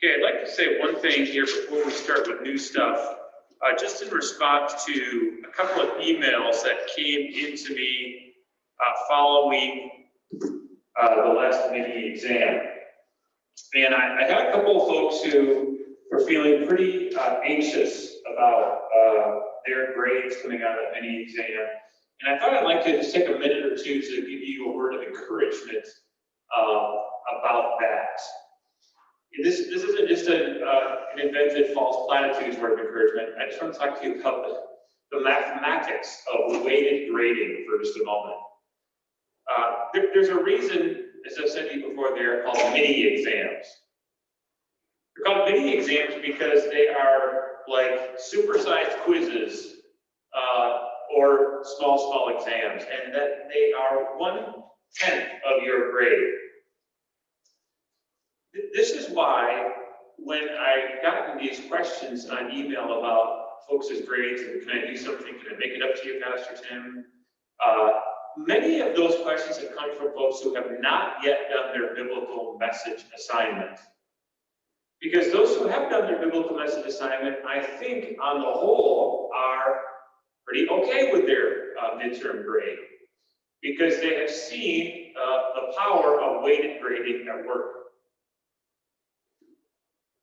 Okay, I'd like to say one thing here before we start with new stuff. Just in response to a couple of emails that came into me following the last mini exam. And I had a couple of folks who were feeling pretty anxious about their grades coming out of that mini exam. And I thought I'd like to just take a minute or two to give you a word of encouragement about that. This isn't just an invented false platitudes word of encouragement. I just want to talk to you about the mathematics of weighted grading for just a moment. There's a reason, as I've said to you before, they're called mini exams. They're called mini exams because they are like supersized quizzes or small exams, and that they are 1/10 of your grade. This is why when I got these questions on email about folks' grades and can I do something, can I make it up to you, Pastor Tim? Many of those questions have come from folks who have not yet done their biblical message assignment. Because those who have done their biblical message assignment, I think on the whole are pretty okay with their midterm grade. Because they have seen the power of weighted grading at work.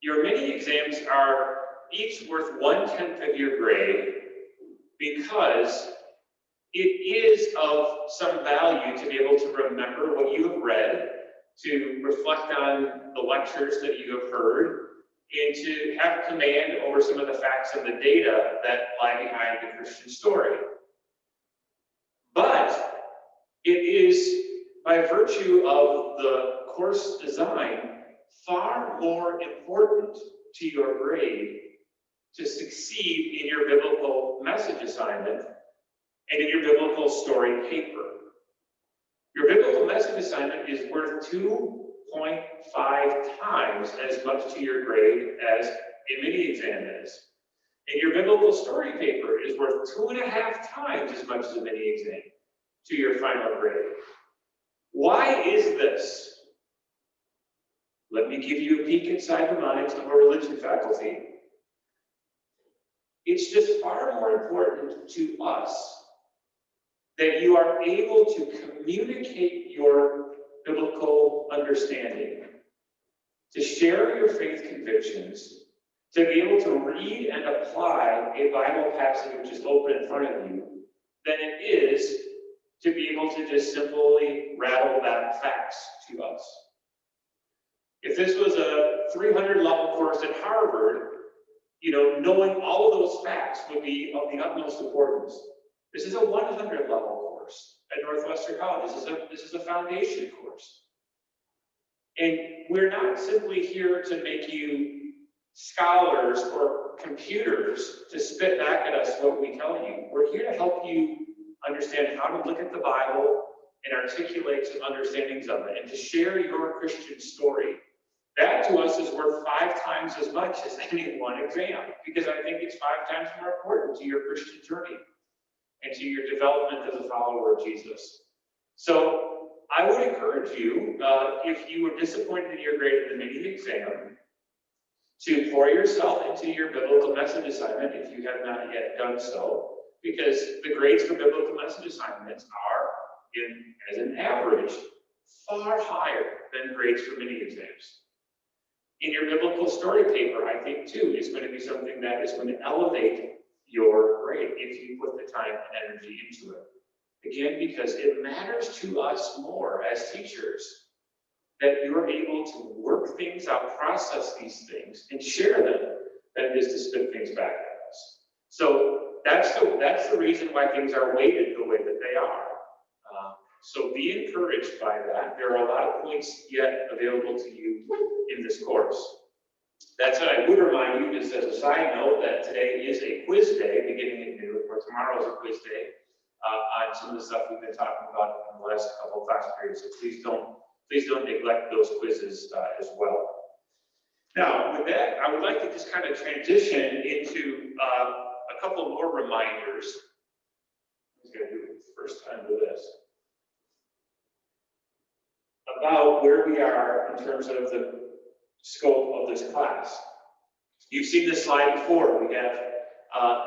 Your mini exams are each worth 1/10 of your grade because it is of some value to be able to remember what you have read, to reflect on the lectures that you have heard, and to have command over some of the facts and the data that lie behind the Christian story. But it is by virtue of the course design far more important to your grade to succeed in your biblical message assignment and in your biblical story paper. Your biblical message assignment is worth 2.5 times as much to your grade as a mini exam is. And your biblical story paper is worth 2.5 times as much as a mini exam to your final grade. Why is this? Let me give you a peek inside the minds of our religion faculty. It's just far more important to us that you are able to communicate your biblical understanding, to share your faith convictions, to be able to read and apply a Bible passage which is open in front of you, than it is to be able to just simply rattle back facts to us. If this was a 300-level course at Harvard, knowing all of those facts would be of the utmost importance. This is a 100-level course at Northwestern College. This is a foundation course. And we're not simply here to make you scholars or computers to spit back at us what we tell you. We're here to help you understand how to look at the Bible and articulate some understandings of it and to share your Christian story. That to us is worth 5 times as much as any one exam, because I think it's 5 times more important to your Christian journey and to your development as a follower of Jesus. So I would encourage you, if you were disappointed in your grade in the mini exam, to pour yourself into your biblical message assignment if you have not yet done so, because the grades for biblical message assignments are, as an average, far higher than grades for mini exams. In your biblical story paper, I think, too, is going to be something that is going to elevate your grade if you put the time and energy into it. Again, because it matters to us more as teachers that you are able to work things out, process these things, and share them than it is to spit things back at us. So that's the reason why things are weighted the way that they are. So be encouraged by that. There are a lot of points yet available to you in this course. That said, I would remind you, just as a side note, that today is a quiz day beginning at noon, or tomorrow is a quiz day on some of the stuff we've been talking about in the last couple of class periods. So please don't neglect those quizzes as well. Now, with that, I would like to just kind of transition into a couple more reminders. I'm just going to do it the first time with this. About where we are in terms of the scope of this class. You've seen this slide before. We have,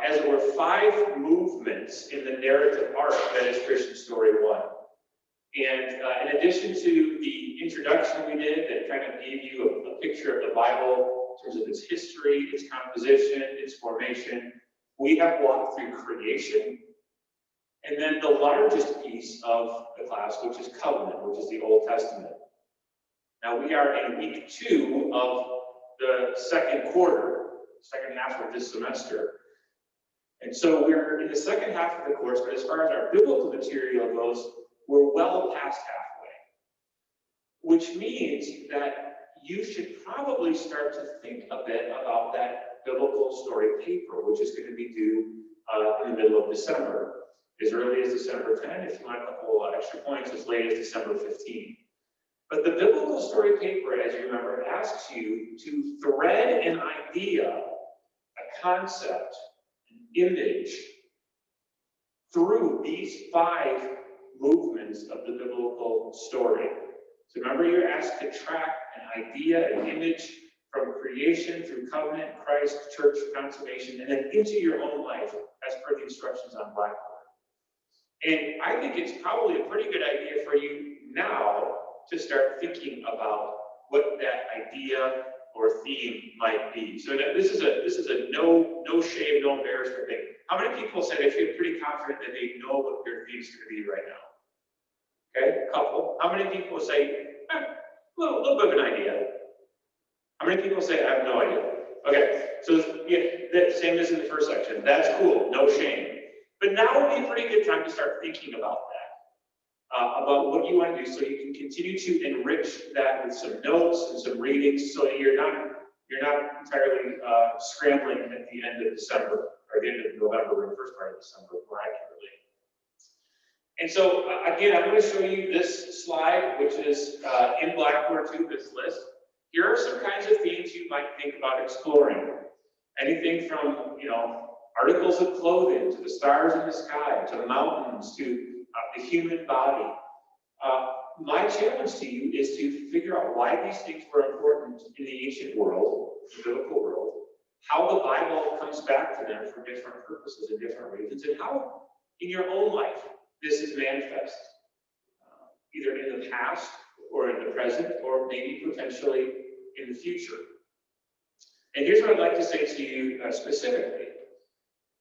as it were, 5 movements in the narrative arc that is Christian Story 1. And in addition to the introduction we did that kind of gave you a picture of the Bible in terms of its history, its composition, its formation, we have walked through creation. And then the largest piece of the class, which is covenant, which is the Old Testament. Now we are in week 2 of the second quarter, second half of this semester. And so we're in the second half of the course, but as far as our biblical material goes, we're well past halfway. Which means that you should probably start to think a bit about that biblical story paper, which is going to be due in the middle of December. As early as December 10, if you want a couple extra points, as late as December 15. But the biblical story paper, as you remember, asks you to thread an idea, a concept, an image through these 5 movements of the biblical story. So remember, you're asked to track an idea, an image from creation through covenant, Christ, church, consummation, and then into your own life as per the instructions on Blackboard. And I think it's probably a pretty good idea for you now to start thinking about what that idea or theme might be. So this is a no shame, no embarrassment thing. How many people say they feel pretty confident that they know what their theme is going to be right now? Okay, a couple. How many people say, little bit of an idea? How many people say, I have no idea? Okay, so yeah, the same as in the first section. That's cool, no shame. But now would be a pretty good time to start thinking about that, about what you want to do, so you can continue to enrich that with some notes and some readings, so that you're not entirely scrambling at the end of December or the end of November or the first part of December more accurately. And so again, I'm going to show you this slide, which is in Blackboard too. This list. Here are some kinds of themes you might think about exploring. Anything from articles of clothing, to the stars in the sky, to mountains, to the human body. My challenge to you is to figure out why these things were important in the ancient world, the biblical world, how the Bible comes back to them for different purposes and different reasons, and how in your own life this is manifest, either in the past or in the present, or maybe potentially in the future. And here's what I'd like to say to you specifically.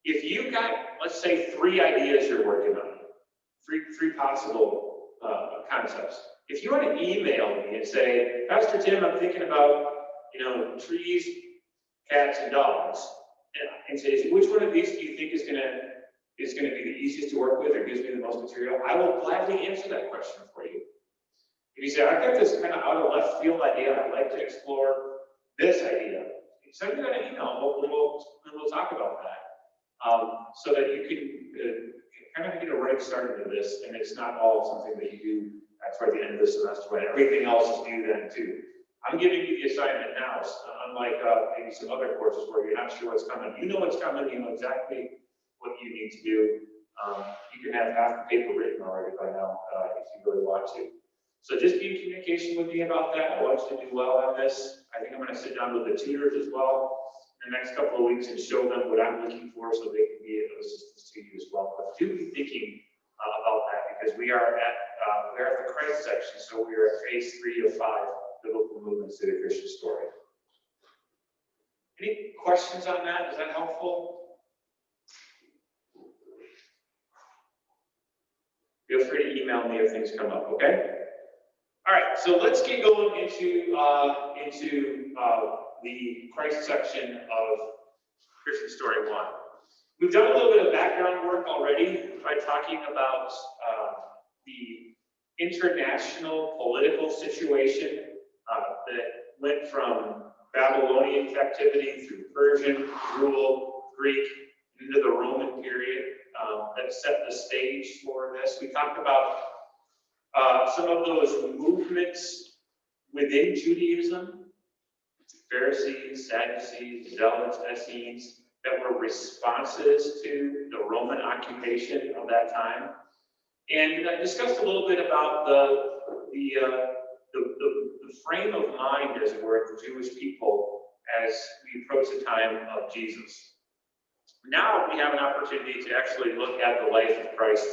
If you've got, let's say, 3 ideas you're working on, three possible concepts. If you want to email me and say, Pastor Tim, I'm thinking about, trees, cats, and dogs, and say, which one of these do you think is going to be the easiest to work with or gives me the most material? I will gladly answer that question for you. If you say, I've got this kind of out of left field idea, I'd like to explore this idea, send me that email, and we'll talk about that. So that you can kind of get a right start into this, and it's not all something that you do toward the end of the semester when everything else is due then too. I'm giving you the assignment now, unlike maybe some other courses where you're not sure what's coming. You know what's coming, you know exactly what you need to do. You can have half the paper written already by now if you really want to. So just be in communication with me about that. I want you to do well on this. I think I'm going to sit down with the tutors as well in the next couple of weeks and show them what I'm looking for so they can be of assistance to you as well. But do be thinking about that, because we are at the Christ section, so we are at phase 3 of 5, biblical movements to the Christian story. Any questions on that? Is that helpful? Feel free to email me if things come up, okay? All right, so let's get going into the Christ section of Christian Story 1. We've done a little bit of background work already by talking about the international political situation that went from Babylonian captivity through Persian rule, Greek, into the Roman period that set the stage for this. We talked about some of those movements within Judaism, Pharisees, Sadducees, Zealots, Essenes, that were responses to the Roman occupation of that time. And I discussed a little bit about the frame of mind, as it were, of the Jewish people as we approach the time of Jesus. Now we have an opportunity to actually look at the life of Christ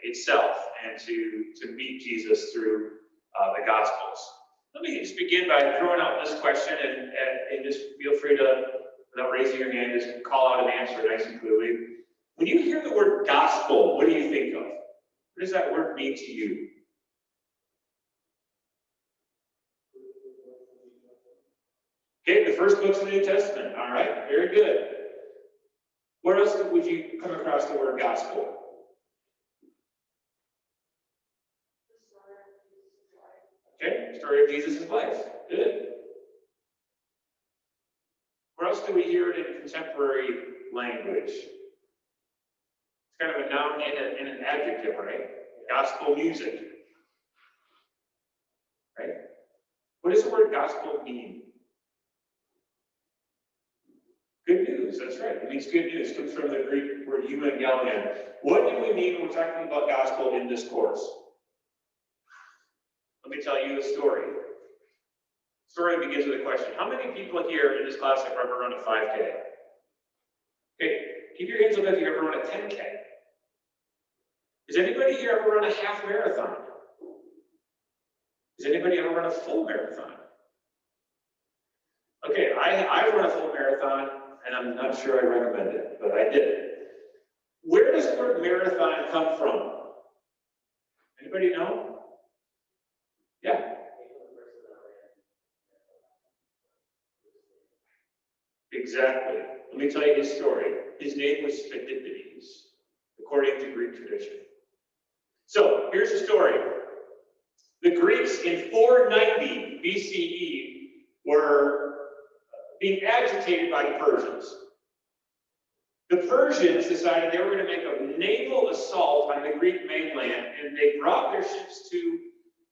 itself and to meet Jesus through the Gospels. Let me just begin by throwing out this question, and just feel free to, without raising your hand, just call out an answer nice and clearly. When you hear the word gospel, what do you think of? What does that word mean to you? Okay, the first books of the New Testament. All right, very good. Where else would you come across the word gospel? Okay, story of Jesus' life. Good. Where else do we hear it in contemporary language? It's kind of a noun and an adjective, right? Gospel music. Right? What does the word gospel mean? Good news, that's right. It means good news. It comes from the Greek word euangelion. What do we mean when we're talking about gospel in this course? Let me tell you a story. The story begins with a question. How many people here in this class have ever run a 5K? Okay, keep your hands up if you ever run a 10K. Has anybody here ever run a half marathon? Has anybody ever run a full marathon? Okay, I've run a full marathon, and I'm not sure I recommend it, but I did it. Where does the word marathon come from? Anybody know? Yeah. Exactly. Let me tell you his story. His name was Phidippides, according to Greek tradition. So, here's the story. The Greeks in 490 BCE were being agitated by the Persians. The Persians decided they were going to make a naval assault on the Greek mainland, and they brought their ships to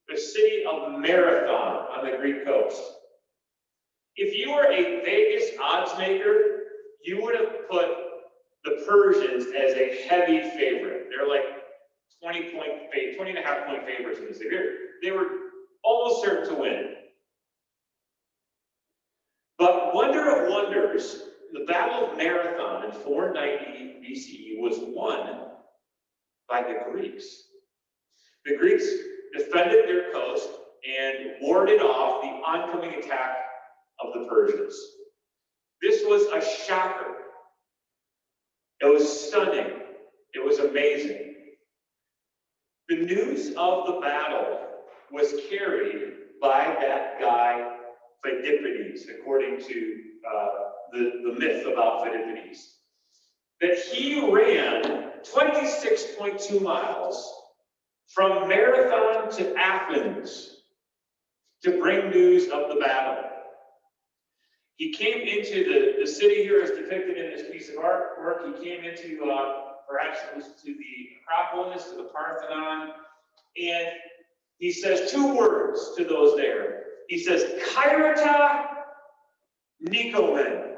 the city of Marathon on the Greek coast. If you were a Vegas odds maker, you would have put the Persians as a heavy favorite. They're like 20 and a half point favorites in this. They were almost certain to win. But wonder of wonders, the Battle of Marathon in 490 BCE was won by the Greeks. The Greeks defended their coast and warded off the oncoming attack of the Persians. This was a shocker. It was stunning. It was amazing. The news of the battle was carried by that guy, Phidippides, according to the myth about Phidippides, that he ran 26.2 miles from Marathon to Athens to bring news of the battle. He came into the city here as depicted in this piece of artwork. He came into, perhaps it was to the Acropolis, to the Parthenon, and he says two words to those there. He says, Kairata Nikomen.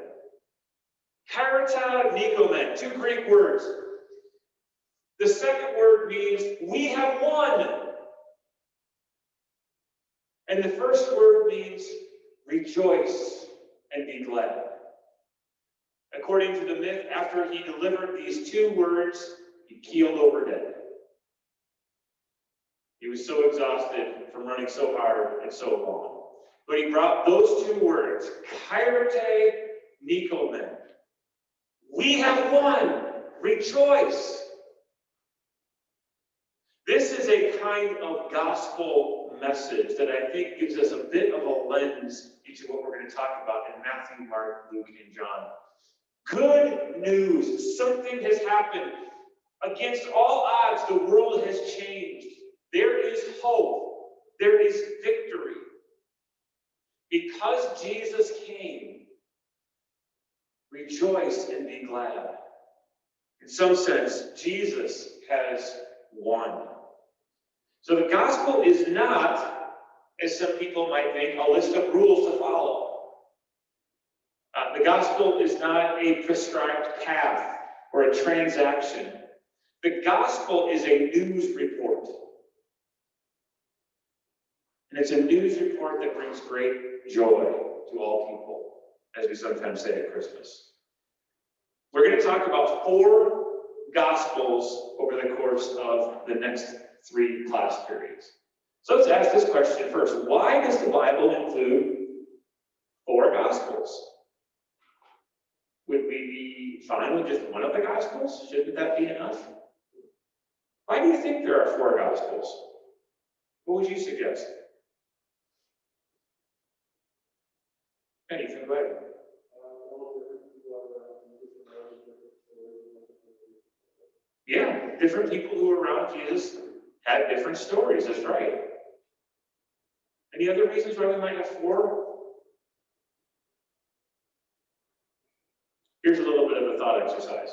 Kairata Nikomen, two Greek words. The second word means, we have won. And the first word means, rejoice and be glad. According to the myth, after he delivered these two words, he keeled over dead. He was so exhausted from running so hard and so long. But he brought those two words, Kairate Nikomen. We have won. Rejoice. This is a kind of gospel message that I think gives us a bit of a lens into what we're going to talk about in Matthew, Mark, Luke, and John. Good news. Something has happened. Against all odds, the world has changed. There is hope. There is victory. Because Jesus came, rejoice and be glad. In some sense, Jesus has won. So the gospel is not, as some people might think, a list of rules to follow. The gospel is not a prescribed path or a transaction. The gospel is a news report. And it's a news report that brings great joy to all people, as we sometimes say at Christmas. We're going to talk about 4 Gospels over the course of the next 3 class periods. So let's ask this question first. Why does the Bible include 4 Gospels? Would we be fine with just one of the Gospels? Shouldn't that be enough? Why do you think there are 4 Gospels? What would you suggest? Anything, go ahead. Yeah, different people who were around Jesus had different stories, that's right. Any other reasons why we might have 4? Here's a little bit of a thought exercise.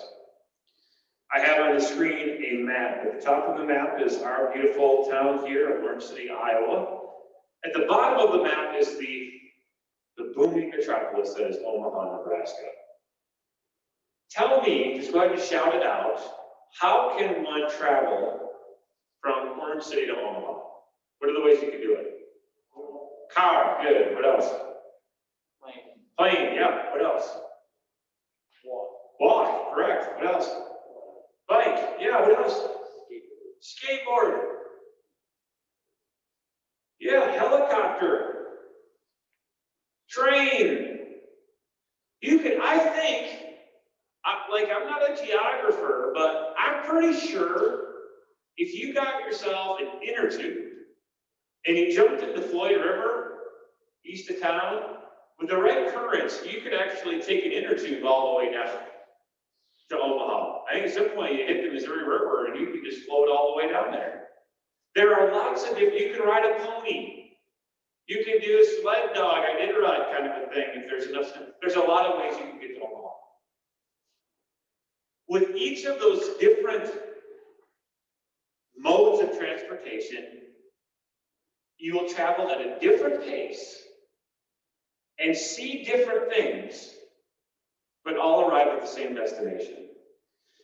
I have on the screen a map. At the top of the map is our beautiful town here of Orange City, Iowa. At the bottom of the map is the booming metropolis that is Omaha, Nebraska. Tell me, just go ahead and shout it out, how can one travel from Orange City to Omaha? What are the ways you can do it? Car, good. What else? Plane, yeah. What else? Walk, correct. What else? Bike, yeah. What else? Skateboard. Yeah, helicopter. Train. You can, I think, I'm not a geographer, but I'm pretty sure if you got yourself an inner tube and you jumped into Floyd River, east of town, with the right currents, you could actually take an inner tube all the way down to Omaha. I think at some point you hit the Missouri River and you can just float all the way down there. There are lots of different, you can ride a pony. You can do a sled dog, I did ride kind of a thing if there's enough. There's a lot of ways you can get to Omaha. With each of those different modes of transportation, you will travel at a different pace and see different things, but all arrive at the same destination.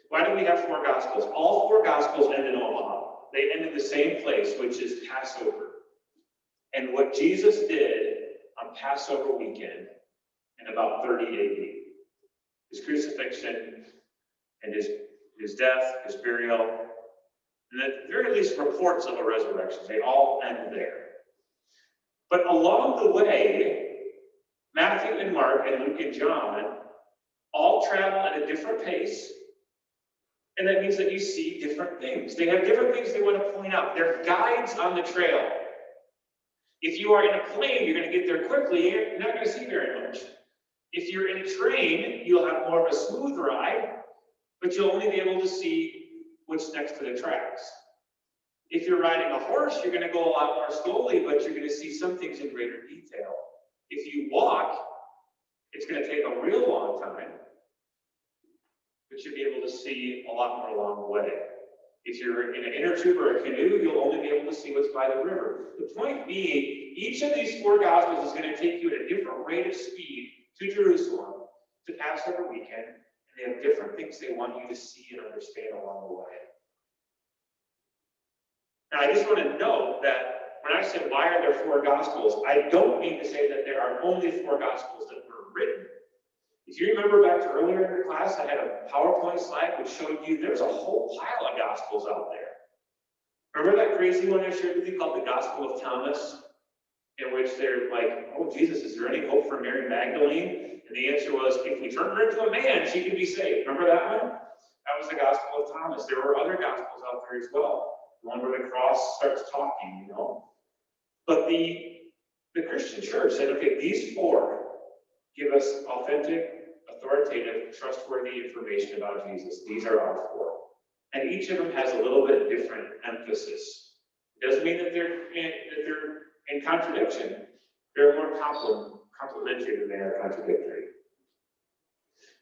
Why do we have 4 Gospels? All 4 Gospels end in Omaha. They end in the same place, which is Passover. And what Jesus did on Passover weekend in about 30 AD, his crucifixion and his death, his burial, and at the very least reports of a resurrection, they all end there. But along the way, Matthew and Mark and Luke and John all travel at a different pace, and that means that you see different things. They have different things they want to point out. They're guides on the trail. If you are in a plane, you're going to get there quickly. You're not going to see very much. If you're in a train, you'll have more of a smooth ride, but you'll only be able to see what's next to the tracks. If you're riding a horse, you're going to go a lot more slowly, but you're going to see some things in greater detail. If you walk, it's going to take a real long time, but you'll be able to see a lot more along the way. If you're in an inner tube or a canoe, you'll only be able to see what's by the river. The point being, each of these 4 Gospels is going to take you at a different rate of speed to Jerusalem to Passover weekend, and they have different things they want you to see and understand along the way. Now, I just want to note that when I said, why are there 4 Gospels, I don't mean to say that there are only 4 Gospels that were written. If you remember back to earlier in the class, I had a PowerPoint slide which showed you there's a whole pile of Gospels out there. Remember that crazy one I shared with you called the Gospel of Thomas? In which they're like, oh, Jesus, is there any hope for Mary Magdalene? And the answer was, if we turn her into a man, she can be saved. Remember that one? That was the Gospel of Thomas. There were other Gospels out there as well. The one where the cross starts talking, you know. But the Christian church said, okay, these 4 give us authentic, authoritative, trustworthy information about Jesus. These are our 4. And each of them has a little bit different emphasis. It doesn't mean that they're in contradiction. They're more complementary than they are contradictory.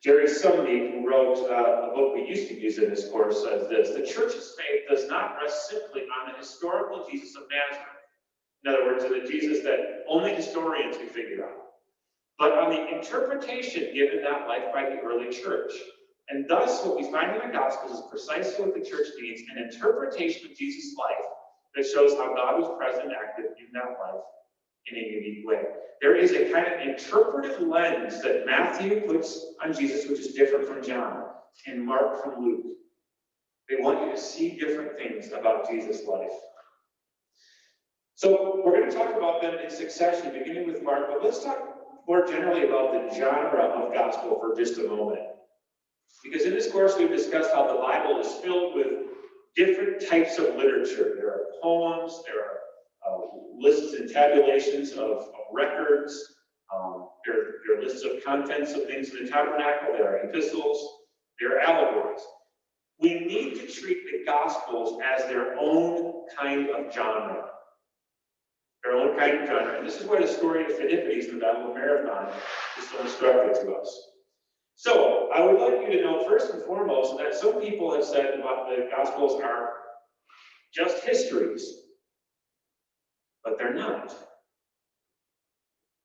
Jerry Sumney, who wrote a book we used to use in this course, says this: the church's faith does not rest simply on the historical Jesus of Nazareth. In other words, the Jesus that only historians can figure out, but on the interpretation given that life by the early church. And thus, what we find in the Gospels is precisely what the church needs, an interpretation of Jesus' life that shows how God was present and active in that life in a unique way. There is a kind of interpretive lens that Matthew puts on Jesus, which is different from John, and Mark from Luke. They want you to see different things about Jesus' life. So we're going to talk about them in succession, beginning with Mark, but let's talk more generally about the genre of gospel for just a moment. Because in this course, we've discussed how the Bible is filled with different types of literature. There are poems, there are lists and tabulations of records, there are lists of contents of things in the tabernacle, there are epistles, there are allegories. We need to treat the Gospels as their own kind of genre. Their own kind of genre. And this is where the story of Philippides in the Battle of Marathon is so instructive to us. So, I would like you to know first and foremost that some people have said about the Gospels are just histories, but they're not.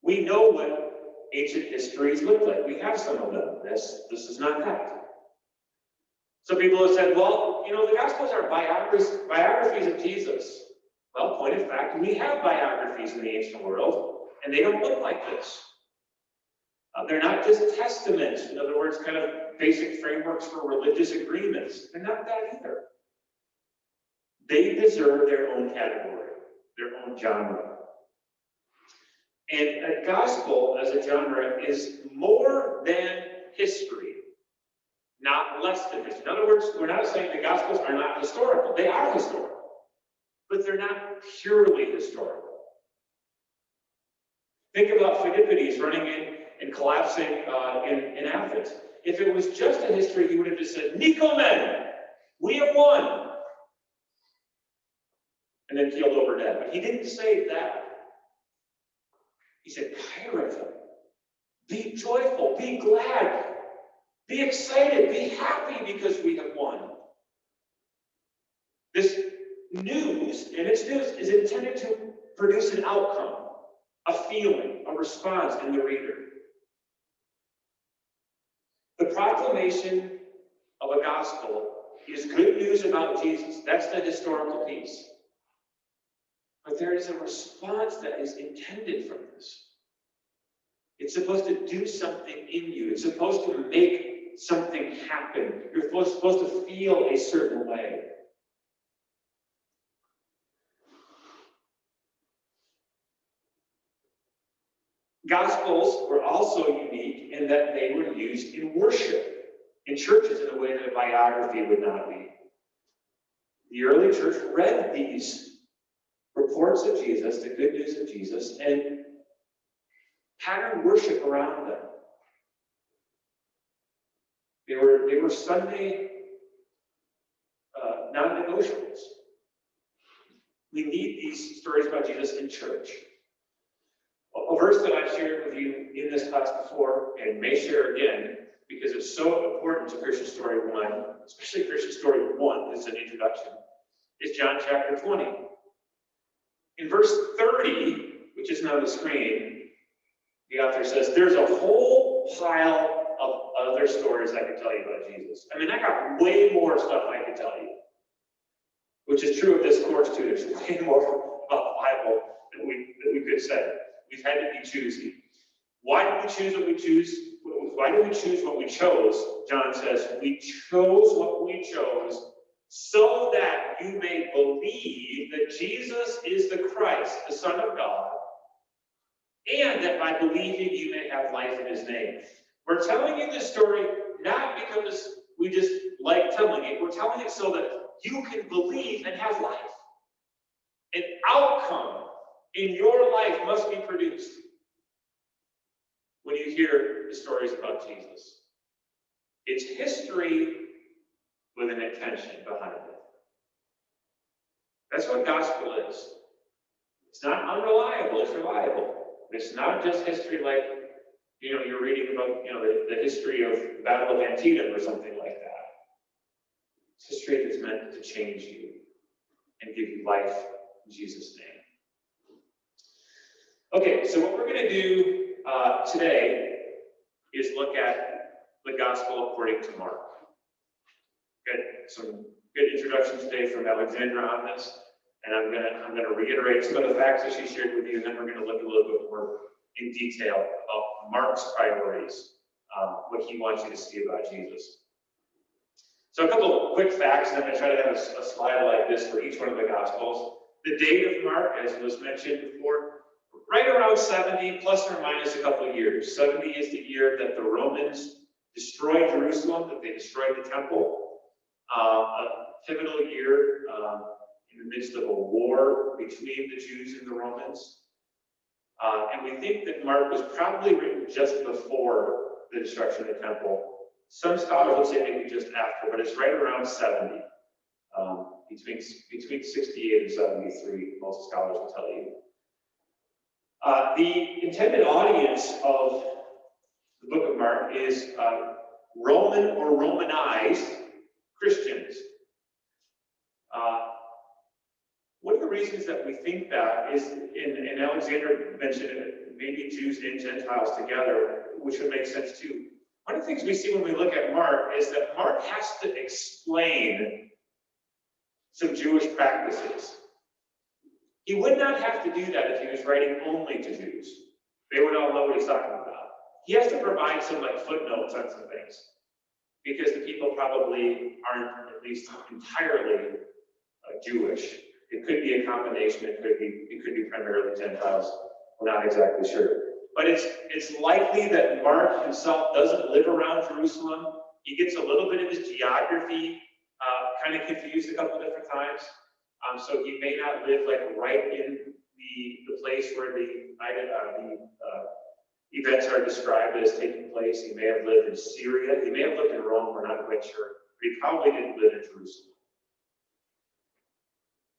We know what ancient histories look like. We have some of them. This is not that. Some people have said, well, the Gospels are biographies of Jesus. Well, point of fact, we have biographies in the ancient world, and they don't look like this. They're not just testaments, in other words, kind of basic frameworks for religious agreements. They're not that either. They deserve their own category, their own genre. And a gospel as a genre is more than history, not less than history. In other words, we're not saying the Gospels are not historical. They are historical, but they're not purely historical. Think about Philippides running in and collapsing in Athens. If it was just a history, he would have just said, Nikomen, we have won, and then keeled over dead. But he didn't say that. He said, Kairos, be joyful, be glad, be excited, be happy because we have won. This news, and its news, is intended to produce an outcome, a feeling, a response in the reader. The proclamation of a gospel is good news about Jesus. That's the historical piece. But there is a response that is intended from this. It's supposed to do something in you. It's supposed to make something happen. You're supposed to feel a certain way. Gospels were also unique in that they were used in worship, in churches, in a way that a biography would not be. The early church read these reports of Jesus, the good news of Jesus, and patterned worship around them. They were Sunday non-negotiables. We need these stories about Jesus in church. A verse that I've shared with you in this class before, and may share again, because it's so important to Christian Story 1, especially Christian Story 1, as an introduction, is John chapter 20. In verse 30, which isn't on the screen, the author says, there's a whole pile of other stories I could tell you about Jesus. I mean, I got way more stuff I could tell you, which is true of this course too. There's way more about the Bible that we could say. We've had to be choosy. Why did we choose what we choose? Why did we choose what we chose? John says, we chose what we chose so that you may believe that Jesus is the Christ, the Son of God, and that by believing you may have life in his name. We're telling you this story not because we just like telling it. We're telling it so that you can believe and have life. An outcome in your life must be produced when you hear the stories about Jesus. It's history with an intention behind it. That's what gospel is. It's not unreliable, it's reliable. It's not just history like, you're reading about, the history of the Battle of Antietam or something like that. It's history that's meant to change you and give you life in Jesus' name. Okay, so what we're going to do today is look at the gospel according to Mark. Good, some good introduction today from Alexandra on this, And I'm gonna reiterate some of the facts that she shared with you, and then we're gonna look a little bit more in detail about Mark's priorities, what he wants you to see about Jesus. So a couple of quick facts, and I'm going to try to have a slide like this for each one of the Gospels. The date of Mark, as was mentioned before, right around 70, plus or minus a couple of years. 70 is the year that the Romans destroyed Jerusalem, that they destroyed the temple. A pivotal year in the midst of a war between the Jews and the Romans. And we think that Mark was probably written just before the destruction of the temple. Some scholars will say maybe just after, but it's right around 70, between 68 and 73, most scholars will tell you. The intended audience of the book of Mark is Roman or Romanized Christians. One of the reasons that we think that is, and Alexander mentioned it, maybe Jews and Gentiles together, which would make sense too. One of the things we see when we look at Mark is that Mark has to explain some Jewish practices. He would not have to do that if he was writing only to Jews. They would all know what he's talking about. He has to provide some footnotes on some things, because the people probably aren't at least entirely Jewish. It could be a combination. It could be primarily Gentiles. We're not exactly sure. But it's likely that Mark himself doesn't live around Jerusalem. He gets a little bit of his geography kind of confused a couple different times. So he may not live right in the place where the events are described as taking place. He may have lived in Syria. He may have lived in Rome. We're not quite sure. But he probably didn't live in Jerusalem.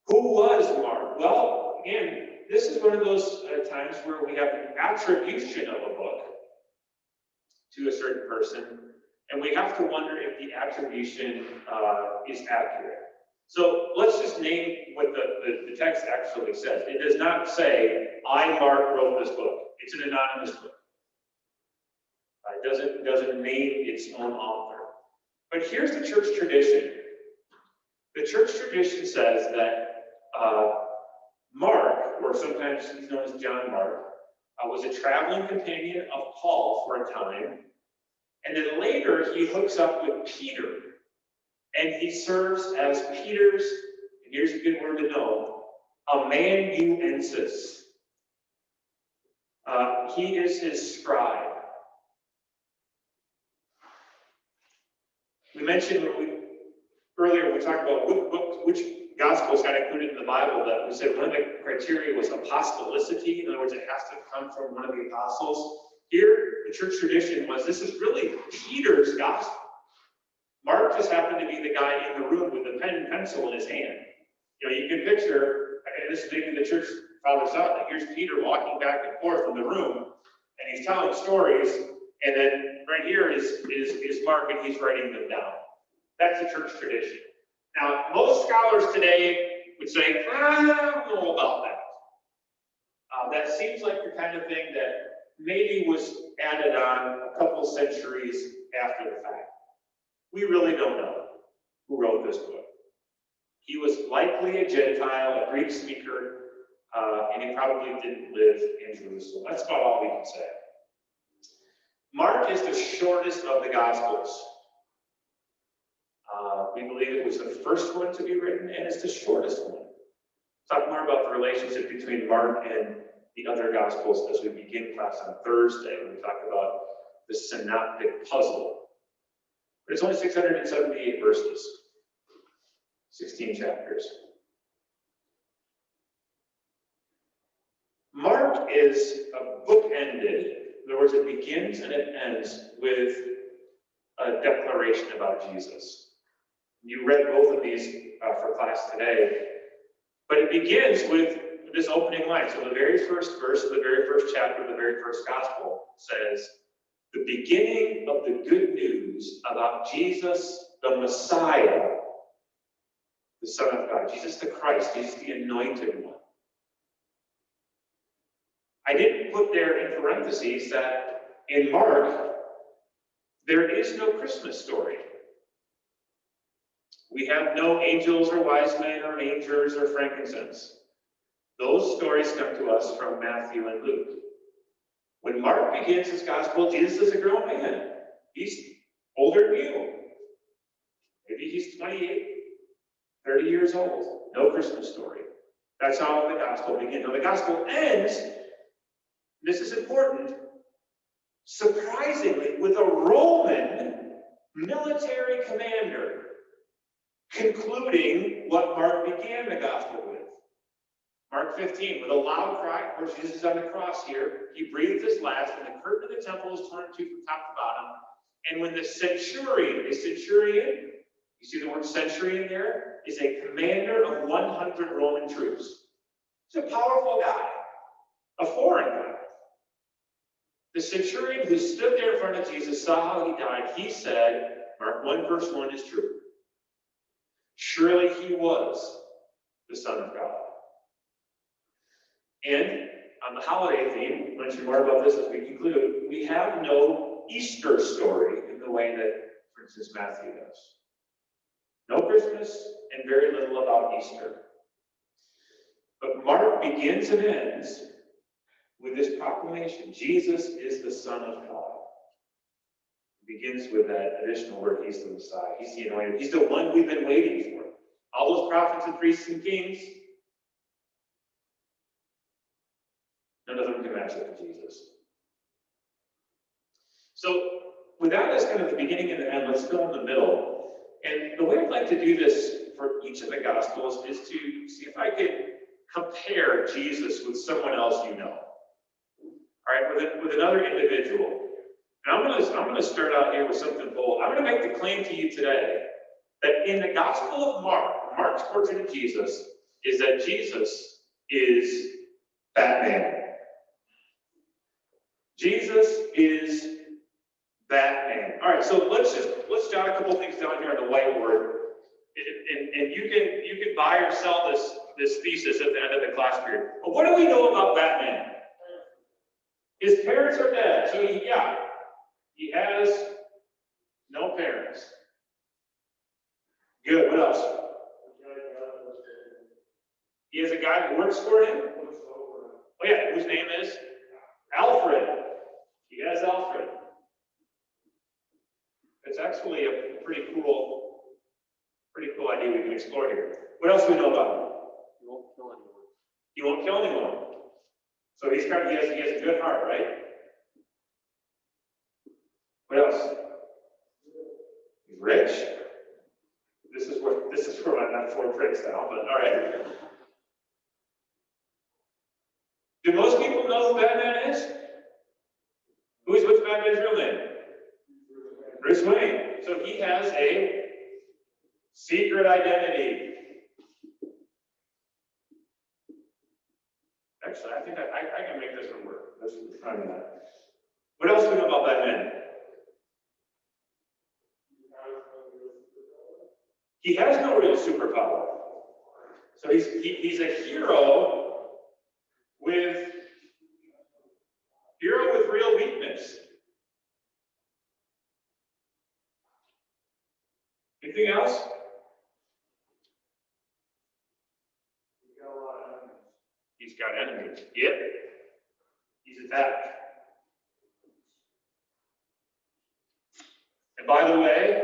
Who was Mark? Well, again, this is one of those times where we have an attribution of a book to a certain person, and we have to wonder if the attribution is accurate. So let's just name what the text actually says. It does not say, I, Mark, wrote this book. It's an anonymous book. It doesn't name its own author. But here's the church tradition. The church tradition says that Mark, or sometimes he's known as John Mark, was a traveling companion of Paul for a time, and then later he hooks up with Peter, and he serves as Peter's, and here's a good word to know, amanuensis. He is his scribe. We mentioned earlier we talked about which Gospels got included in the Bible, that we said one of the criteria was apostolicity. In other words, it has to come from one of the apostles. Here, the church tradition was this is really Peter's gospel. Mark just happened to be the guy in the room with a pen and pencil in his hand. You can picture, and this is maybe the church father thought, that here's Peter walking back and forth in the room, and he's telling stories, and then right here is Mark, and he's writing them down. That's the church tradition. Now, most scholars today would say, I don't know about that. That seems like the kind of thing that maybe was added on a couple centuries after the fact. We really don't know who wrote this book. He was likely a Gentile, a Greek speaker, and he probably didn't live in Jerusalem. That's about all we can say. Mark is the shortest of the Gospels. We believe it was the first one to be written, and it's the shortest one. We'll talk more about the relationship between Mark and the other Gospels as we begin class on Thursday, when we talk about the synoptic puzzle. But it's only 678 verses, 16 chapters. Mark is a book-ended. In other words, it begins and it ends with a declaration about Jesus. You read both of these for class today, but it begins with this opening line. So the very first verse of the very first chapter of the very first gospel says, the beginning of the good news about Jesus, the Messiah, the Son of God, Jesus the Christ, Jesus the Anointed One. I didn't put there in parentheses that in Mark, there is no Christmas story. We have no angels or wise men or mangers or frankincense. Those stories come to us from Matthew and Luke. When Mark begins his gospel, Jesus is a grown man. He's older than you. Maybe he's 28, 30 years old. No Christmas story. That's how the gospel begins. Now the gospel ends, this is important, surprisingly, with a Roman military commander concluding what Mark began the gospel with. Mark 15, with a loud cry, of course, Jesus is on the cross here. He breathed his last, and the curtain of the temple was torn in two from top to bottom. And when the centurion, you see the word centurion there, is a commander of 100 Roman troops. He's a powerful guy, a foreign guy. The centurion who stood there in front of Jesus saw how he died. He said, Mark 1 verse 1 is true. Surely he was the Son of God. And on the holiday theme, we'll mention more about this as we conclude, we have no Easter story in the way that, for instance, Matthew does. No Christmas and very little about Easter. But Mark begins and ends with this proclamation. Jesus is the Son of God. It begins with that additional word, he's the Messiah. He's the anointed. He's the one we've been waiting for. All those prophets and priests and kings, none of them can match up to Jesus. So with that as kind of the beginning and the end, let's go in the middle. And the way I'd like to do this for each of the Gospels is to see if I could compare Jesus with someone else you know. All right, with another individual. And I'm going to start out here with something bold. I'm going to make the claim to you today that in the Gospel of Mark, Mark's portrait of Jesus is that Jesus is Batman. Jesus is Batman. All right, so let's jot a couple things down here on the whiteboard, and you can buy or sell this thesis at the end of the class period. But what do we know about Batman? His parents are dead, so he has no parents. Good. What else? He has a guy who works for him. Oh yeah, whose name is Alfred. He has Alfred. It's actually a pretty cool idea we can explore here. What else do we know about him? He won't kill anyone. He won't kill anyone. So he has a good heart, right? What else? He's rich. This is where my metaphor breaks down, but all right. Do most people know who Batman is? What's Batman's real name? Bruce Wayne. So he has a secret identity. Actually, I think I can make this one work. Let's try that. What else do we know about Batman? He has no real superpower. So he's a hero with real weakness. Anything else? He's got enemies. Yep. He's attacked. And by the way,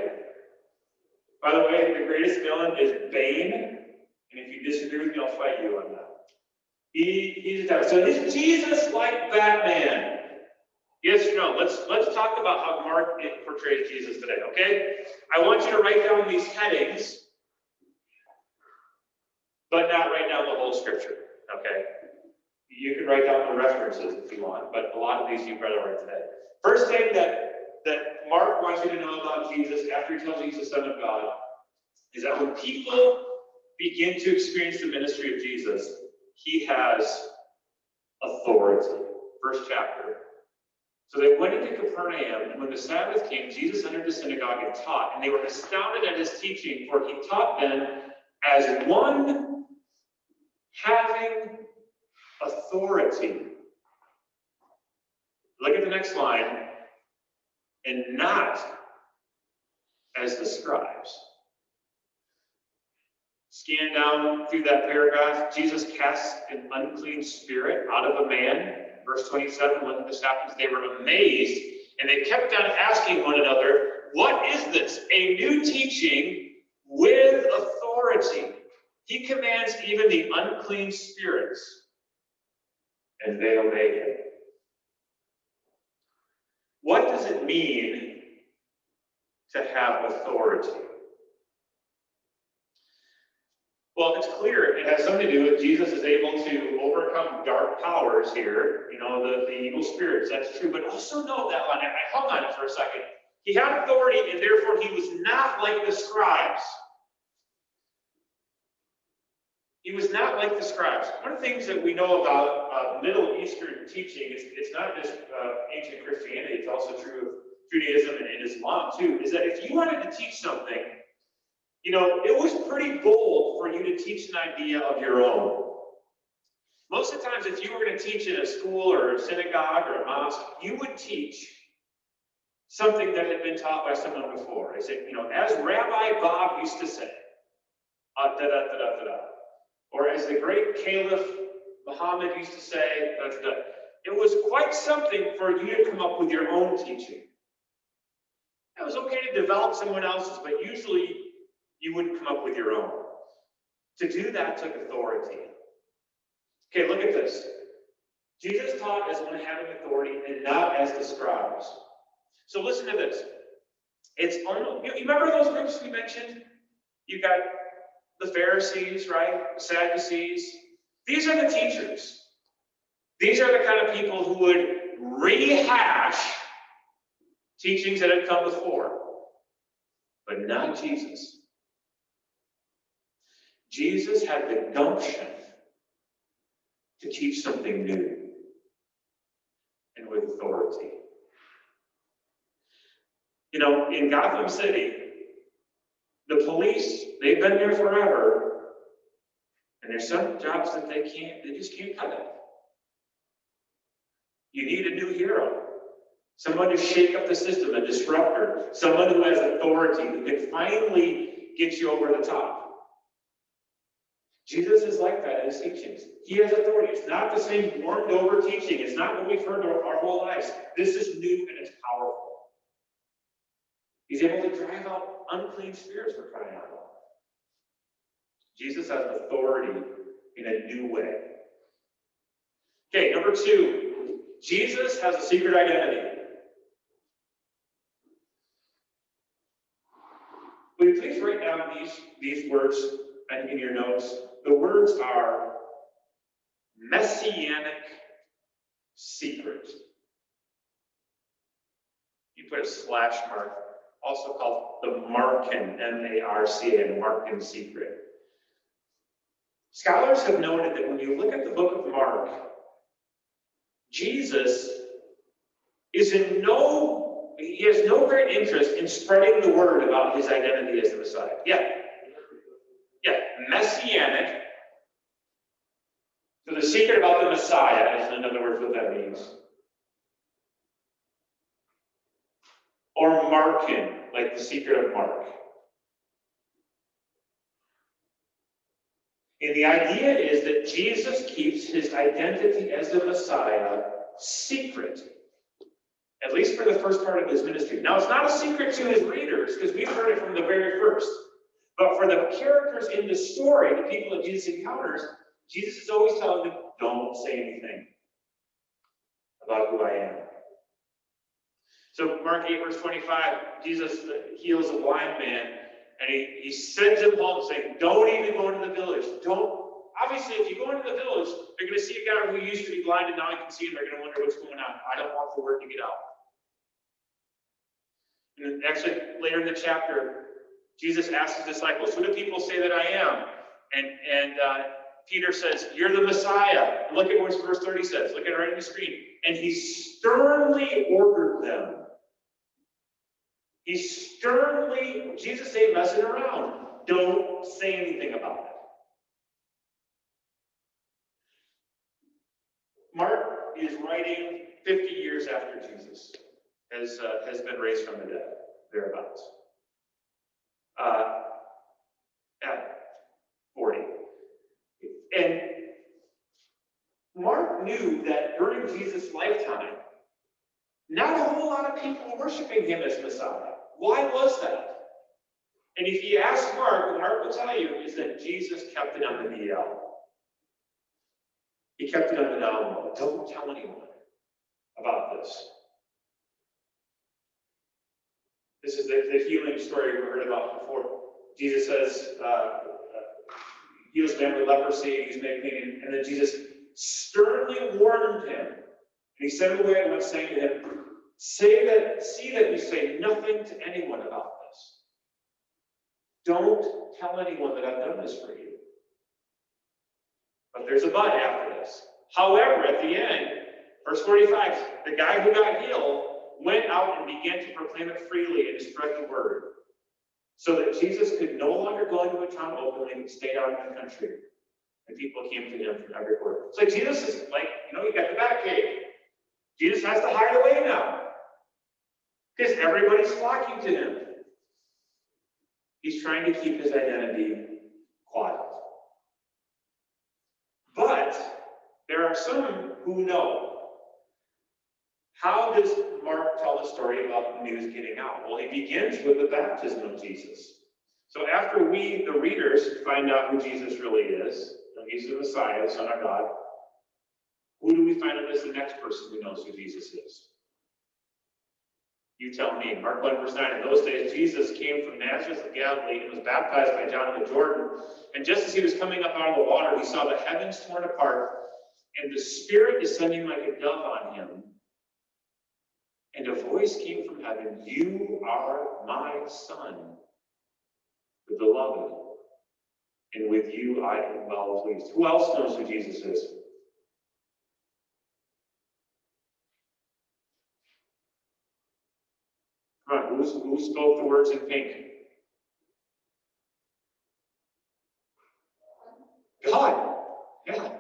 the greatest villain is Bane. And if you disagree with me, I'll fight you on that. He's attacked. So is Jesus like Batman? Yes or no? Let's talk about how Mark portrays Jesus today, okay? I want you to write down these headings, but not write down the whole scripture, okay? You can write down the references if you want, but a lot of these you'd rather write today. First thing that Mark wants you to know about Jesus after he tells you he's the Son of God is that when people begin to experience the ministry of Jesus, he has authority. First chapter. So they went into Capernaum, and when the Sabbath came, Jesus entered the synagogue and taught, and they were astounded at his teaching, for he taught them as one having authority. Look at the next line. And not as the scribes. Scan down through that paragraph. Jesus casts an unclean spirit out of a man. Verse 27, when this happens, they were amazed, and they kept on asking one another, what is this? A new teaching with authority. He commands even the unclean spirits, and they obey him. What does it mean to have authority? Well, it's clear it has something to do with Jesus is able to overcome dark powers here, the evil spirits. That's true. But also note that line. I hung on it for a second. He had authority, and therefore he was not like the scribes. He was not like the scribes. One of the things that we know about Middle Eastern teaching, it's not just ancient Christianity, it's also true of Judaism and Islam too, is that if you wanted to teach something, it was pretty bold for you to teach an idea of your own. Most of the times, if you were going to teach in a school or a synagogue or a mosque, you would teach something that had been taught by someone before. They said, as Rabbi Bob used to say, da-da-da-da-da-da. Or as the great Caliph Muhammad used to say, da-da-da. It was quite something for you to come up with your own teaching. It was okay to develop someone else's, but usually you wouldn't come up with your own. To do that took authority. Okay, look at this. Jesus taught as one having authority and not as the scribes. So listen to this. It's almost, you remember those groups we mentioned? You got the Pharisees, right? The Sadducees. These are the teachers. These are the kind of people who would rehash teachings that had come before, but not Jesus. Jesus had the gumption to teach something new and with authority. In Gotham City, the police, they've been there forever, and there's some jobs that they just can't cut it. You need a new hero. Someone to shake up the system, a disruptor, someone who has authority, who can finally get you over the top. Jesus is like that in his teachings. He has authority. It's not the same warmed over teaching. It's not what we've heard our whole lives. This is new and it's powerful. He's able to drive out unclean spirits, for crying out loud. Jesus has authority in a new way. Okay, number 2. Jesus has a secret identity. Will you please write down these words in your notes? The words are messianic secret. You put a slash mark, also called the Markan, M-A-R-C-A-N, Markan secret. Scholars have noted that when you look at the book of Mark, Jesus is he has no great interest in spreading the word about his identity as the Messiah. Yeah, messianic. So the secret about the Messiah is, in other words, what that means. Or Markan, like the secret of Mark. And the idea is that Jesus keeps his identity as the Messiah secret, at least for the first part of his ministry. Now, it's not a secret to his readers, because we've heard it from the very first. But for the characters in the story, the people that Jesus encounters, Jesus is always telling them, don't say anything about who I am. So Mark 8, verse 25, Jesus heals a blind man, and he sends him home saying, don't even go into the village. Obviously, if you go into the village, they're going to see a guy who used to be blind and now he can see, and they're going to wonder what's going on. I don't want the word to get out. And actually, later in the chapter, Jesus asks his disciples, who do people say that I am? And Peter says, you're the Messiah. Look at what verse 30 says. Look at it right on the screen. And he sternly ordered them. Jesus ain't messing around. Don't say anything about it. Mark is writing 50 years after Jesus has been raised from the dead, thereabouts. 40. And Mark knew that during Jesus' lifetime, not a whole lot of people were worshiping him as Messiah. Why was that? And if you ask Mark, what Mark will tell you is that Jesus kept it on the DL. He kept it on the down low. Don't tell anyone about this. This is the healing story we heard about before. Jesus says, heals man with leprosy, he's made clean, and then Jesus sternly warned him. And he sent him away and went saying to him, see that you say nothing to anyone about this. Don't tell anyone that I've done this for you. But there's a but after this. However, at the end, verse 45, the guy who got healed went out and began to proclaim it freely and spread the word. So that Jesus could no longer go into a town openly and stay out in the country. And people came to him from everywhere. So Jesus is like, you got the back cave. Jesus has to hide away now. Because everybody's flocking to him. He's trying to keep his identity quiet. But there are some who know. How does Mark tell the story about the news getting out? Well, he begins with the baptism of Jesus. So after we, the readers, find out who Jesus really is, and he's the Messiah, the Son of God, who do we find out as the next person who knows who Jesus is? You tell me. Mark 1 verse 9. In those days, Jesus came from Nazareth of Galilee and was baptized by John in the Jordan. And just as he was coming up out of the water, he saw the heavens torn apart and the Spirit descending like a dove on him. And a voice came from heaven, you are my Son, the beloved, and with you I am well pleased. Who else knows who Jesus is? Come on, who spoke the words in pink? God. Yeah.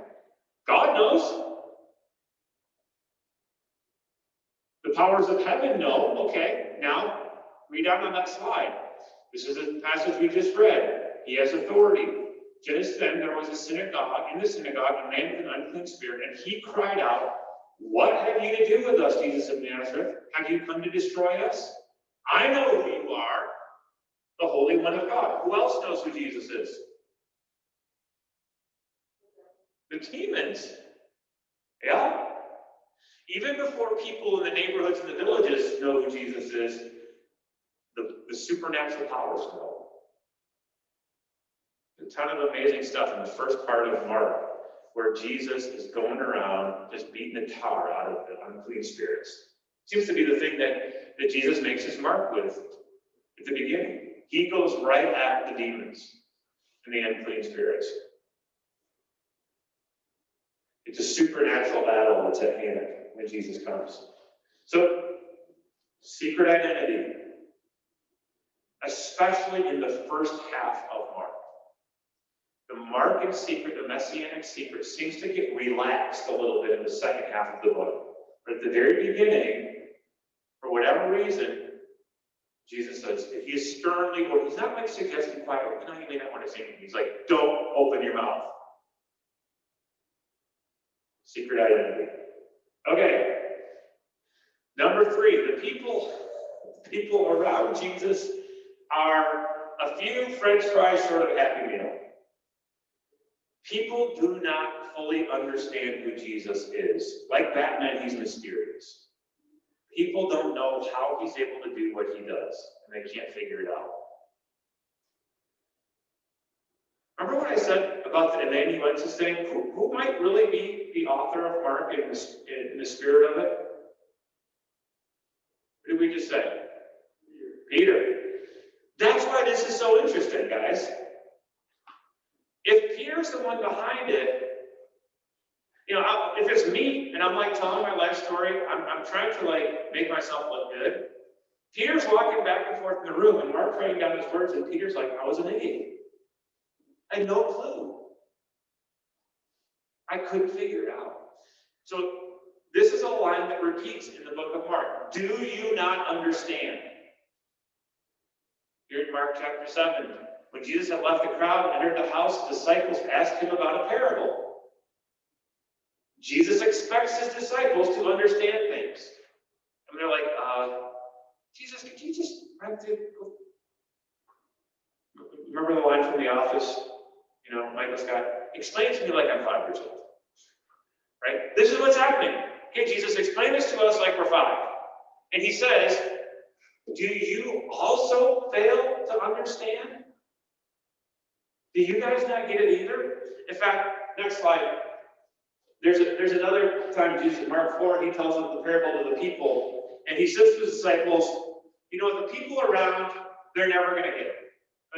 God knows. The powers of heaven know. Okay, now read on that slide. This is a passage we just read. He has authority. Just then there was a synagogue, in the synagogue, a man with an unclean spirit, and he cried out, what have you to do with us, Jesus of Nazareth? Have you come to destroy us? I know who you are, the Holy One of God. Who else knows who Jesus is? The demons. Yeah. Even before people in the neighborhoods and the villages know who Jesus is, the supernatural powers know. A ton of amazing stuff in the first part of Mark, where Jesus is going around just beating the tar out of the unclean spirits. Seems to be the thing that Jesus makes his mark with at the beginning. He goes right at the demons and the unclean spirits. It's a supernatural battle that's at hand when Jesus comes. So, secret identity, especially in the first half of Mark. The Markan secret, the Messianic secret, seems to get relaxed a little bit in the second half of the book. But at the very beginning, for whatever reason, Jesus says, he is sternly, or he's not like suggesting quietly, you may not want to say anything. He's like, don't open your mouth. Secret identity. Okay. Number 3, the people around Jesus are a few French fries short of a Happy Meal. People do not fully understand who Jesus is. Like Batman, he's mysterious. People don't know how he's able to do what he does, and they can't figure it out. Remember what I said about the amanuensis thing? Who might really be the author of Mark in the spirit of it? What did we just say? Peter. That's why this is so interesting, guys. If Peter's the one behind it, if it's me and I'm like telling my life story, I'm trying to like make myself look good. Peter's walking back and forth in the room, and Mark's writing down his words, and Peter's like, I was an idiot. I had no clue. I couldn't figure it out. So this is a line that repeats in the book of Mark. Do you not understand? Here in Mark chapter 7, When Jesus had left the crowd and entered the house, the disciples asked him about a parable. Jesus expects his disciples to understand things. And they're like, Jesus, could you just remember the line from The Office? You know, Michael Scott, explain to me like I'm 5 years old. Right? This is what's happening. Okay, Jesus, explain this to us like we're 5. And he says, do you also fail to understand? Do you guys not get it either? In fact, next slide. There's another time Jesus, Mark 4, he tells them the parable to the people, and he says to his disciples, you know, the people around, they're never going to get it.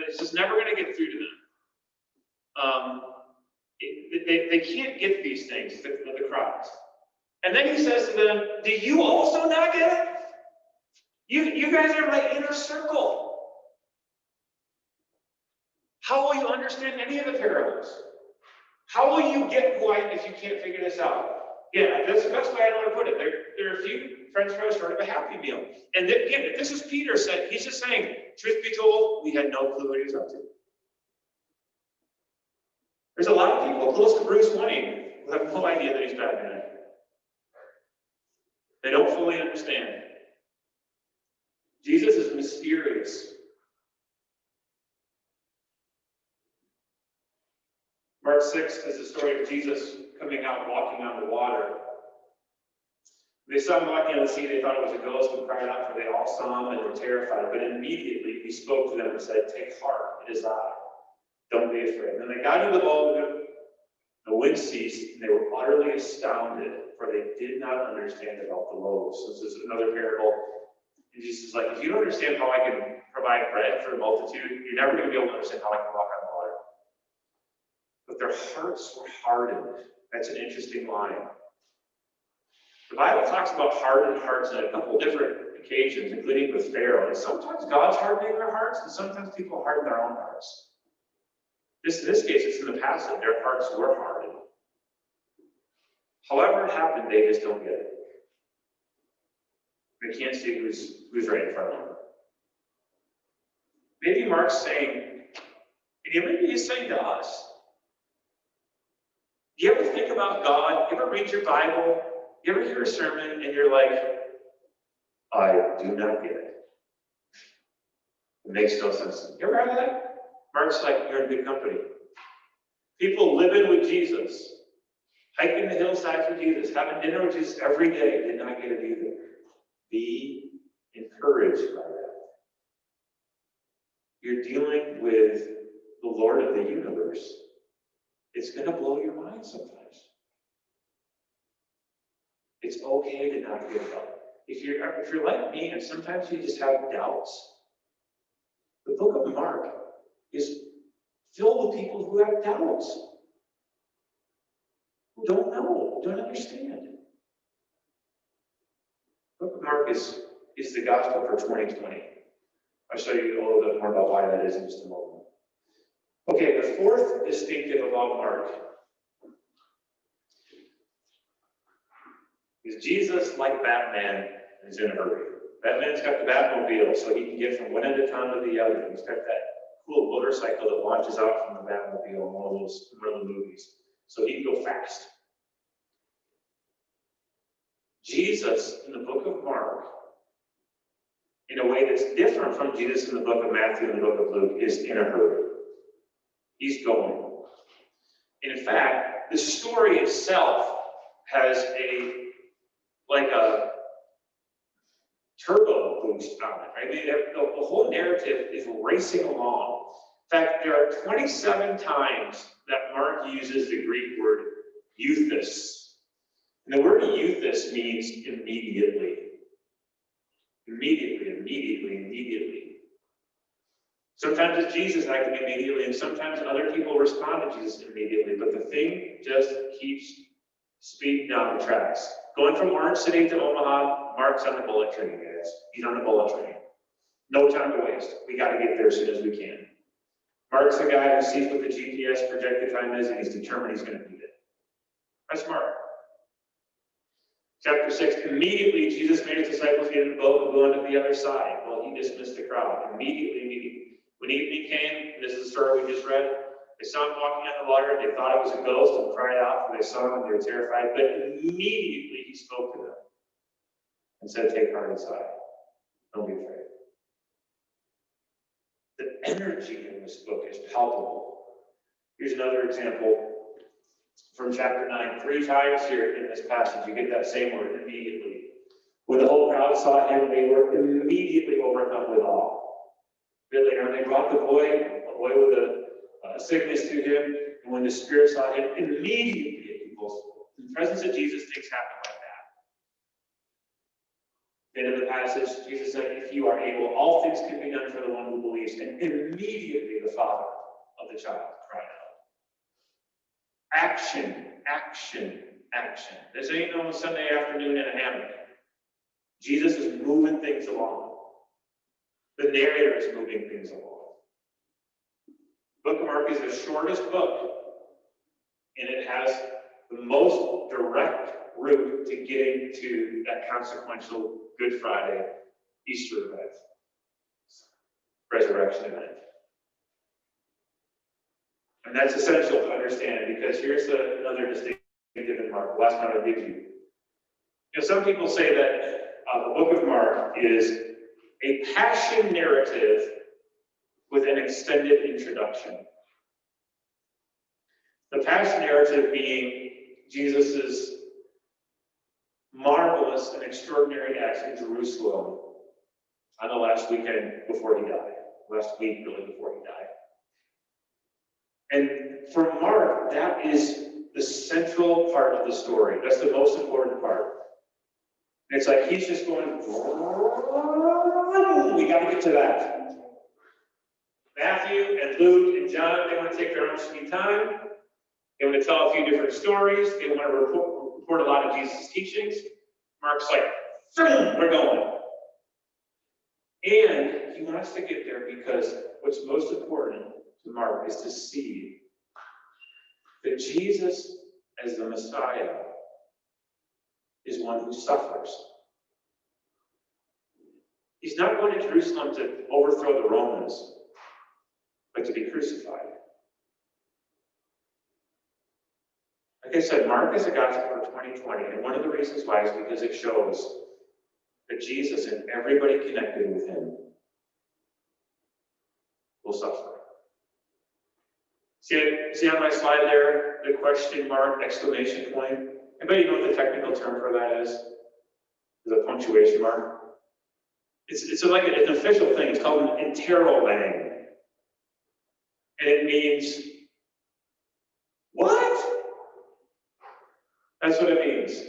It's just never going to get through to them. They can't get these things, the crowds. And then he says to them, do you also not get it? You guys are my inner circle. How will you understand any of the parables? How will you get who I am if you can't figure this out? Yeah, that's the best way I know how to put it. There are a few French fries short of a Happy Meal. And then, again, if this is Peter said, he's just saying, truth be told, we had no clue what he was up to. There's a lot of people close to Bruce Wayne who have no idea that he's Batman. They don't fully understand. Jesus is mysterious. Mark 6 is the story of Jesus coming out walking on the water. They saw him walking on the sea, they thought it was a ghost and cried out, for they all saw him and were terrified. But immediately he spoke to them and said, take heart, it is I. Don't be afraid. And they got into the boat, the wind ceased, and they were utterly astounded, for they did not understand about the loaves. So this is another parable. And Jesus is like, if you don't understand how I can provide bread for a multitude, you're never going to be able to understand how I can walk on water. But their hearts were hardened. That's an interesting line. The Bible talks about hardened hearts on a couple different occasions, including with Pharaoh. And sometimes God's hardening their hearts, and sometimes people harden their own hearts. In this case, it's in the past that their hearts were hardened. However it happened, they just don't get it. They can't see who's right in front of them. Maybe Mark's saying, and maybe he's saying to us, do you ever think about God? You ever read your Bible? You ever hear a sermon and you're like, I do not get it. It makes no sense. You ever heard that? Mark's like, you're in good company. People living with Jesus, hiking the hillsides with Jesus, having dinner with Jesus every day, did not get it either. Be encouraged by that. You're dealing with the Lord of the universe. It's going to blow your mind sometimes. It's okay to not give up. If you're like me and sometimes you just have doubts, the book of Mark is filled with people who have doubts, who don't know, don't understand. The book of Mark is the gospel for 2020. I'll show you a little bit more about why that is in just a moment. Okay, the fourth distinctive about Mark is Jesus, like Batman, is in a hurry. Batman's got the Batmobile, so he can get from one end of town to the other. He's got that cool motorcycle that launches out from the Batmobile in one of the movies, so he can go fast. Jesus, in the book of Mark, in a way that's different from Jesus in the book of Matthew and the book of Luke, is in a hurry. He's going. And in fact, the story itself has a turbo boost on it, right? The whole narrative is racing along. In fact, there are 27 times that Mark uses the Greek word euthys. And the word euthys means immediately. Immediately. Sometimes it's Jesus acting immediately, and sometimes other people respond to Jesus immediately, but the thing just keeps speeding down the tracks. Going from Orange City to Omaha, Mark's on the bullet train, guys. He's on the bullet train. No time to waste. We got to get there as soon as we can. Mark's the guy who sees what the GPS projected time is, and he's determined he's going to beat it. That's Mark. Chapter 6, immediately Jesus made his disciples get in the boat and go on to the other side while he dismissed the crowd. Immediately. When evening came, and this is the story we just read, they saw him walking on the water. They thought it was a ghost and cried out, for they saw him and they were terrified. But immediately he spoke to them and said, "Take heart inside. Don't be afraid." The energy in this book is palpable. Here's another example from chapter 9. 3 times here in this passage, you get that same word, immediately. When the whole crowd saw him, they were immediately overcome with awe. A bit later, they brought a boy with a sickness to him, and when the spirit saw him, immediately it convulsed him. The presence of Jesus, things happen like that. End of the passage, Jesus said, "If you are able, all things can be done for the one who believes." And immediately the father of the child cried out. Action, action, action. This ain't no Sunday afternoon in a hammock. Jesus is moving things along. The narrator is moving things along. The book of Mark is the shortest book, and it has the most direct route to getting to that consequential Good Friday, Easter event, resurrection event. And that's essential to understand, because here's another distinctive in Mark. The last one I'll give you. Some people say that the book of Mark is a passion narrative with an extended introduction. The passion narrative being Jesus' marvelous and extraordinary acts in Jerusalem on the last weekend before he died. Last week, really, before he died. And for Mark, that is the central part of the story. That's the most important part. And it's like he's just going, we got to get to that. Matthew and Luke and John, they want to take their own sweet time. They want to tell a few different stories. They want to report a lot of Jesus' teachings. Mark's like, we're going. And he wants to get there because what's most important to Mark is to see that Jesus, as the Messiah, is one who suffers. He's not going to Jerusalem to overthrow the Romans, but to be crucified. Like I said, Mark is a gospel for 2020, and one of the reasons why is because it shows that Jesus and everybody connected with him will suffer. See on my slide there, the question mark, exclamation point? Anybody know what the technical term for that is? Is a punctuation mark? It's like an official thing. It's called an interrobang. And it means, what? That's what it means.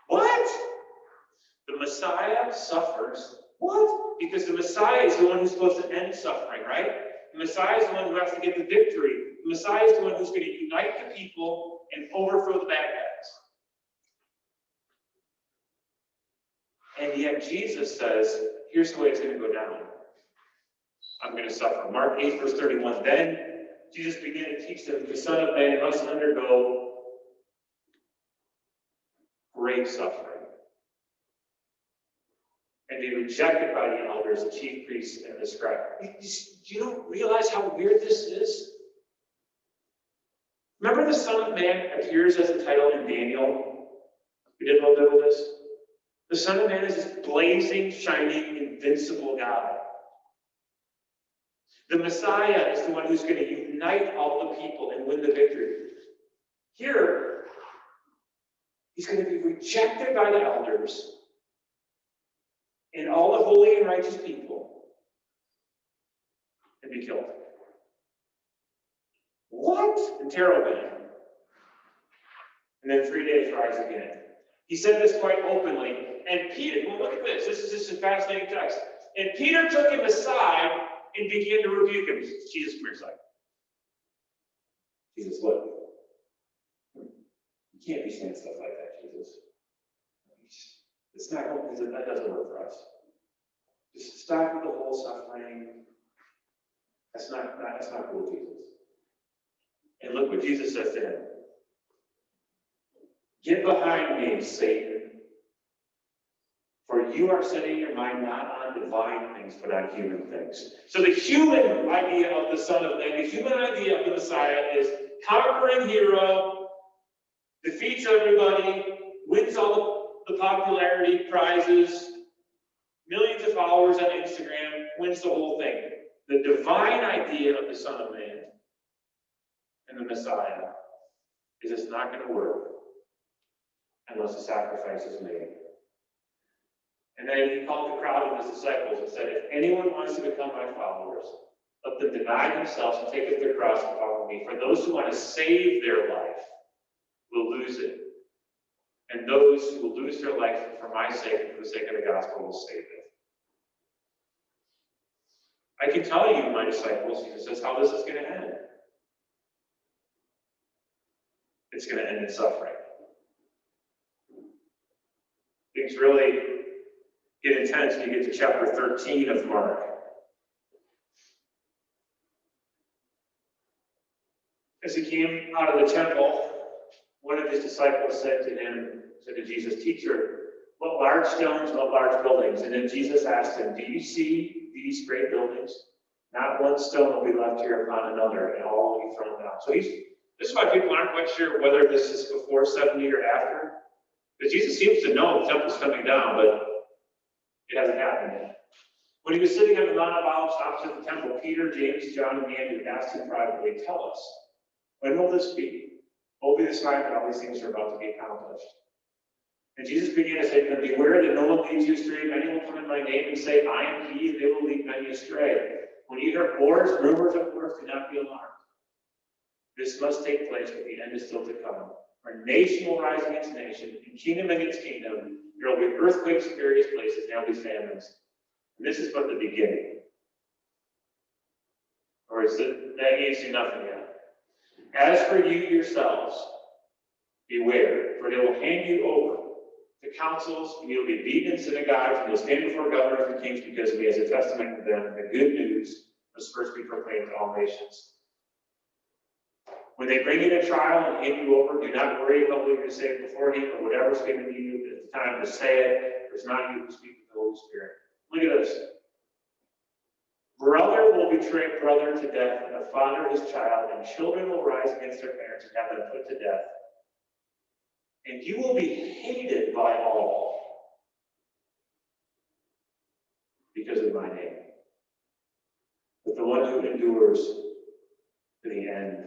What? The Messiah suffers. What? Because the Messiah is the one who's supposed to end suffering, right? The Messiah is the one who has to get the victory. The Messiah is the one who's going to unite the people and overthrow the bad guys. And yet Jesus says, here's the way it's going to go down. I'm going to suffer. Mark 8, verse 31. Then Jesus began to teach them, the Son of Man must undergo great suffering and be rejected by the elders, the chief priests, and the scribes. You don't realize how weird this is? Remember the Son of Man appears as a title in Daniel? We did a little bit of this. The Son of Man is this blazing, shining, invincible God. The Messiah is the one who's going to unite all the people and win the victory. Here, he's going to be rejected by the elders and all the holy and righteous people and be killed. What? Interrobang. And then 3 days rise again. He said this quite openly. And Peter, well, look at this. This is just a fascinating text. And Peter took him aside and began to rebuke him. Jesus, come here, side. Jesus, look. You can't be saying stuff like that, Jesus. It's not going, that doesn't work for us. Just stop with the whole suffering. That's not cool, Jesus. And look what Jesus says to him. Get behind me, Satan, for where you are setting your mind not on divine things, but on human things. So the human idea of the Son of Man, the human idea of the Messiah is conquering hero, defeats everybody, wins all the popularity prizes, millions of followers on Instagram, wins the whole thing. The divine idea of the Son of Man and the Messiah is it's not going to work unless a sacrifice is made. And then he called the crowd of his disciples and said, if anyone wants to become my followers, let them deny themselves and take up their cross and follow me. For those who want to save their life will lose it. And those who will lose their life for my sake and for the sake of the gospel will save it. I can tell you, my disciples, Jesus says, how this is going to end. It's going to end in suffering. Things really get intense when you get to chapter 13 of Mark. As he came out of the temple, one of his disciples said to Jesus, Teacher, what large stones, what large buildings? And then Jesus asked him, do you see these great buildings? Not one stone will be left here upon another, and all will be thrown down. So this is why people aren't quite sure whether this is before 70 or after. Because Jesus seems to know the temple's coming down, but it hasn't happened yet. When he was sitting on the Mount of Olives opposite the temple, Peter, James, John, and Andrew asked him privately, tell us, when will this be? What will be the sign that all these things are about to be accomplished? And Jesus began to say to them, beware that no one leads you astray. Many will come in my name and say, I am he, and they will lead many astray. When you hear wars, rumors of wars, do not be alarmed. This must take place, but the end is still to come. For nation will rise against nation, and kingdom against kingdom. There will be earthquakes in various places, there will be famines. And this is but the beginning. Or is it, that ain't seen nothing yet. As for you yourselves, beware, for they will hand you over to councils, and you'll be beaten in synagogues, and you'll stand before governors and kings because of me as a testament to them. The good news must first be proclaimed to all nations. When they bring you to trial and hand you over, do not worry about what you're going to say beforehand, or whatever's given to you at the time to say it. It's not you who speak, but the Holy Spirit. Look at this. Brother will betray brother to death, and a father his child, and children will rise against their parents and have them put to death. And you will be hated by all because of my name. But the one who endures to the end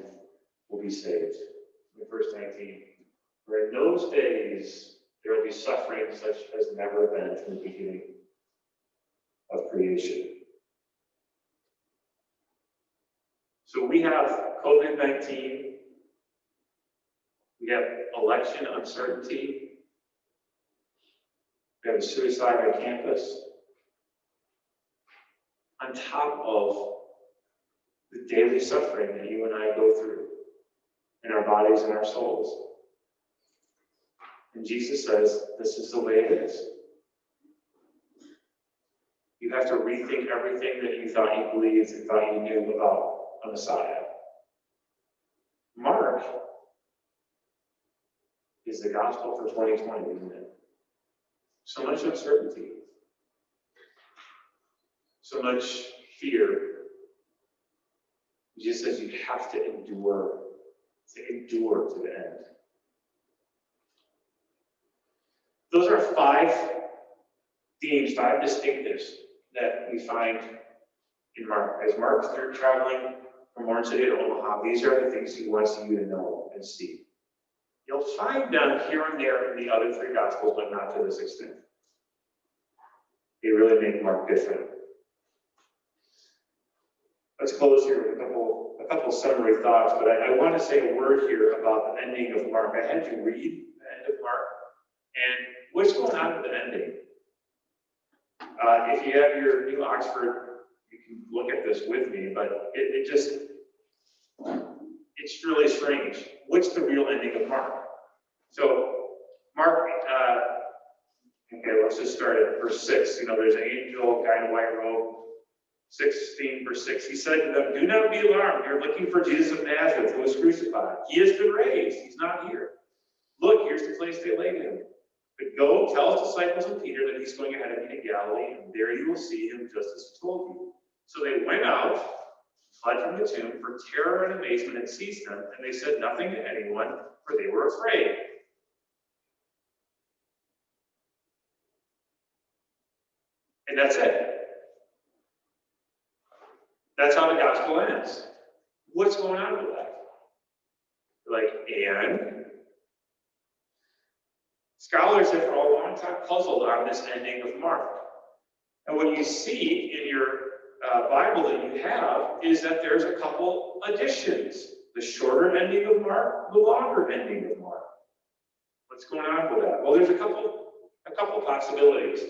will be saved. In verse 19, for in those days there will be suffering such as never been from the beginning of creation. So we have COVID-19, we have election uncertainty, we have suicide on campus, on top of the daily suffering that you and I go through in our bodies and our souls. And Jesus says, this is the way it is. You have to rethink everything that you thought you believed and thought you knew about a Messiah. Mark is the gospel for 2020, isn't it? So much uncertainty, so much fear. Jesus says you have to endure to the end. Those are five themes, five distinctives that we find in Mark. As Mark's traveling from Orange City to Omaha, these are the things he wants you to know and see. You'll find them here and there in the other three Gospels, but not to this extent. They really make Mark different. Let's close here with a couple summary thoughts, but I want to say a word here about the ending of Mark. I had you read the end of Mark, and what's going on with the ending? If you have your New Oxford, you can look at this with me, but it's really strange. What's the real ending of Mark? So, Mark, okay, let's just start at verse 6. There's an angel, guy in a white robe. 16, verse 6. He said to them, do not be alarmed. You're looking for Jesus of Nazareth, who was crucified. He has been raised. He's not here. Look, here's the place they laid him. But go tell his disciples and Peter that he's going ahead of you to Galilee, and there you will see him just as he told you. So they went out, fled from the tomb, for terror and amazement had seized them, and they said nothing to anyone, for they were afraid. And that's it. That's how the gospel ends. What's going on with that? And scholars have for a long time puzzled on this ending of Mark. And what you see in your Bible that you have is that there's a couple additions. The shorter ending of Mark, the longer ending of Mark. What's going on with that? Well, there's a couple possibilities.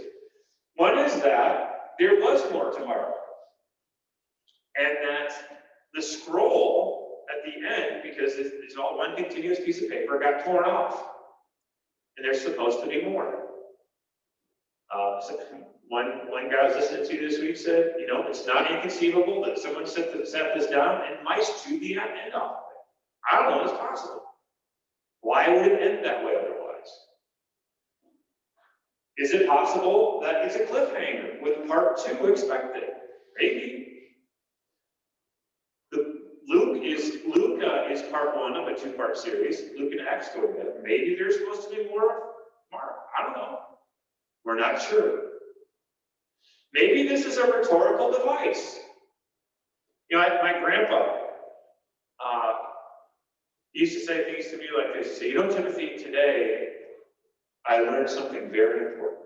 One is that there was more to Mark. And that the scroll at the end, because it's all one continuous piece of paper, got torn off. And there's supposed to be more. So one guy I was listening to this week said, it's not inconceivable that someone set this down and mice chewed the end off of it. I don't know, it's possible. Why would it end that way otherwise? Is it possible that it's a cliffhanger with part 2 expected? Maybe. Luke is part 1 of a 2-part series. Luke and Acts go together. Maybe there's supposed to be more of Mark. I don't know. We're not sure. Maybe this is a rhetorical device. My grandpa used to say things to me like this. He said, Timothy, today I learned something very important.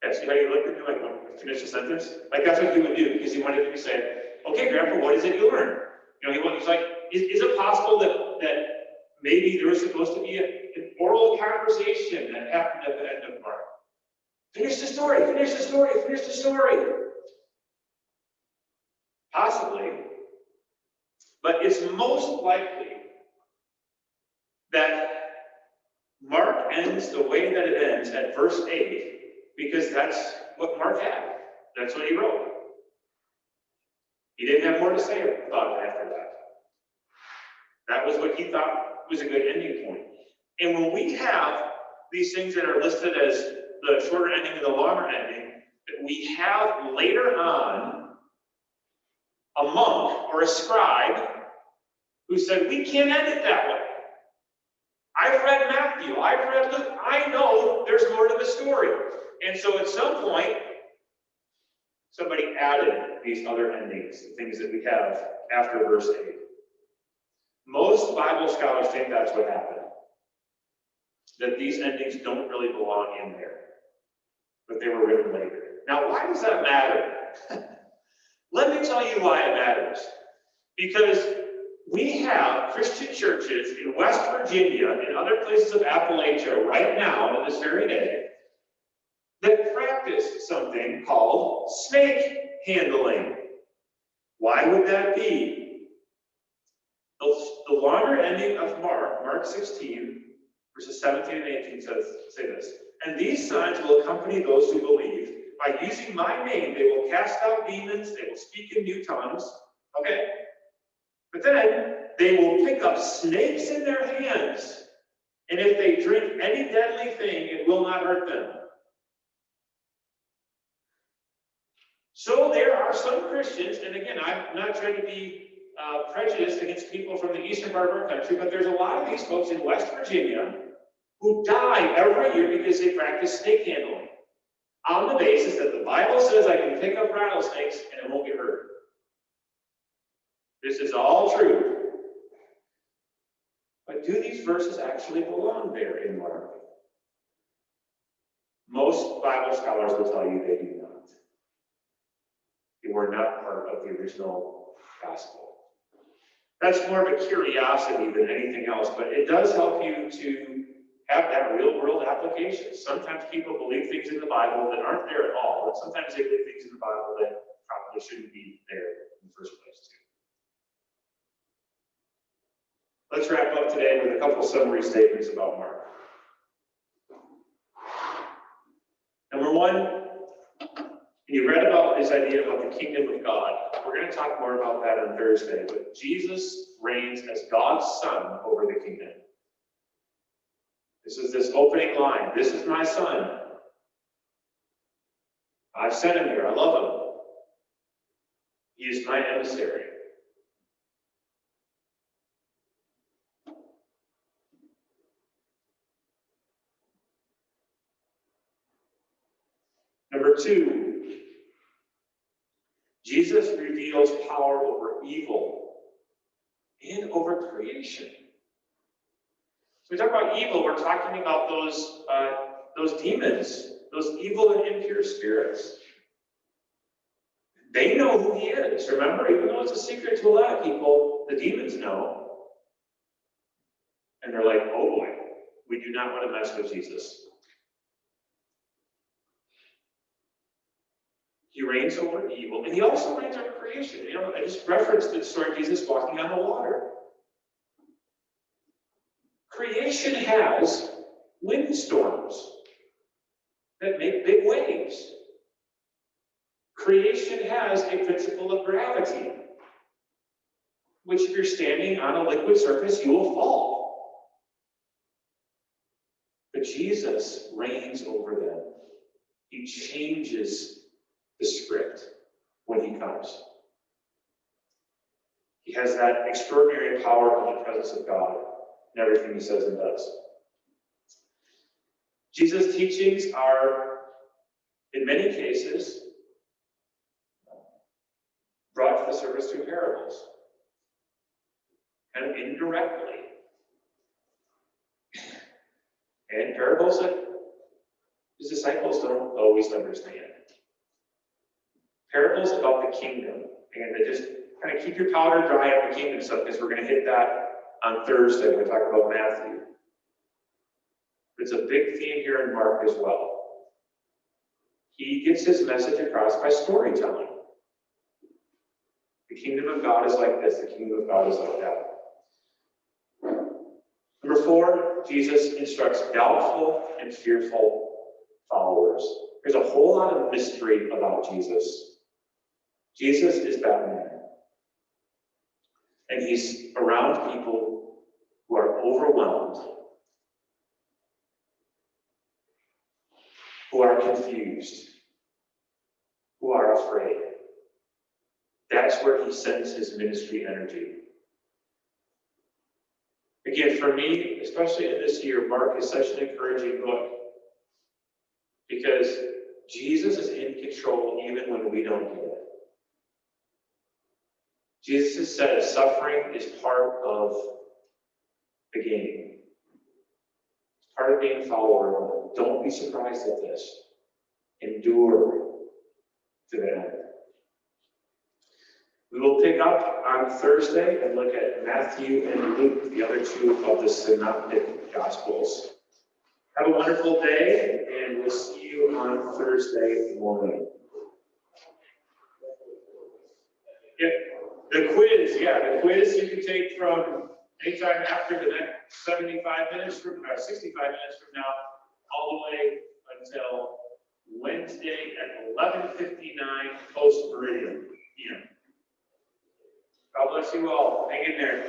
That's how you looked at me finish the sentence? That's what he would do, because he wanted me to say, okay, Grandpa, what is it you learned? He's like, is it possible that maybe there was supposed to be an oral conversation that happened at the end of Mark? Finish the story, finish the story, finish the story. Possibly. But it's most likely that Mark ends the way that it ends at verse 8, because that's what Mark had. That's what he wrote. He didn't have more to say about it after that. That was what he thought was a good ending point. And when we have these things that are listed as the shorter ending and the longer ending, that we have later on a monk or a scribe who said, we can't end it that way. I've read Matthew, I've read Luke, I know there's more to the story. And so at some point, somebody added these other endings, the things that we have after verse 8. Most Bible scholars think that's what happened. That these endings don't really belong in there, but they were written later. Now, why does that matter? Let me tell you why it matters. Because we have Christian churches in West Virginia and other places of Appalachia right now, on this very day, that practice something called snake handling. Why would that be? The longer ending of Mark 16, verses 17 and 18 say this. And these signs will accompany those who believe. By using my name, they will cast out demons, they will speak in new tongues. Okay? But then they will pick up snakes in their hands. And if they drink any deadly thing, it will not hurt them. So there are some Christians, and again, I'm not trying to be prejudiced against people from the eastern part of our country, but there's a lot of these folks in West Virginia who die every year because they practice snake handling on the basis that the Bible says I can pick up rattlesnakes and it won't get hurt. This is all true. But do these verses actually belong there in Mark? Most Bible scholars will tell you they do not. They were not part of the original gospel. That's more of a curiosity than anything else, but it does help you to have that real-world application. Sometimes people believe things in the Bible that aren't there at all, and sometimes they believe things in the Bible that probably shouldn't be there in the first place, too. Let's wrap up today with a couple summary statements about Mark. Number one, you read about idea about the kingdom of God. We're going to talk more about that on Thursday, but Jesus reigns as God's son over the kingdom. This is this opening line. This is my son. I've sent him here. I love him. He is my emissary. Number 2, Jesus reveals power over evil and over creation. So we talk about evil, we're talking about those demons, those evil and impure spirits. They know who he is, remember? Even though it's a secret to a lot of people, the demons know. And they're like, oh boy, we do not want to mess with Jesus. He reigns over evil, and he also reigns over creation. You know, I just referenced the story of Jesus walking on the water. Creation has windstorms that make big waves. Creation has a principle of gravity, which if you're standing on a liquid surface, you will fall. But Jesus reigns over them. He changes the script when he comes. He has that extraordinary power of the presence of God in everything he says and does. Jesus' teachings are, in many cases, brought to the surface through parables, and indirectly. And parables that his disciples don't always understand. Parables about the kingdom, and they just kind of keep your powder dry on the kingdom stuff, because we're going to hit that on Thursday when we talk about Matthew. It's a big theme here in Mark as well. He gets his message across by storytelling. The kingdom of God is like this, the kingdom of God is like that. Number 4, Jesus instructs doubtful and fearful followers. There's a whole lot of mystery about Jesus. Jesus is that man. And he's around people who are overwhelmed, who are confused, who are afraid. That's where he sends his ministry energy. Again, for me, especially in this year, Mark is such an encouraging book, because Jesus is in control even when we don't get it. Jesus has said suffering is part of the game. It's part of being a follower of him. Don't be surprised at this. Endure to the end. We will pick up on Thursday and look at Matthew and Luke, the other 2 of the Synoptic Gospels. Have a wonderful day, and we'll see you on Thursday morning. The quiz you can take from anytime after the next 65 minutes from now, all the way until Wednesday at 11:59 post-meridian. God bless you all. Hang in there.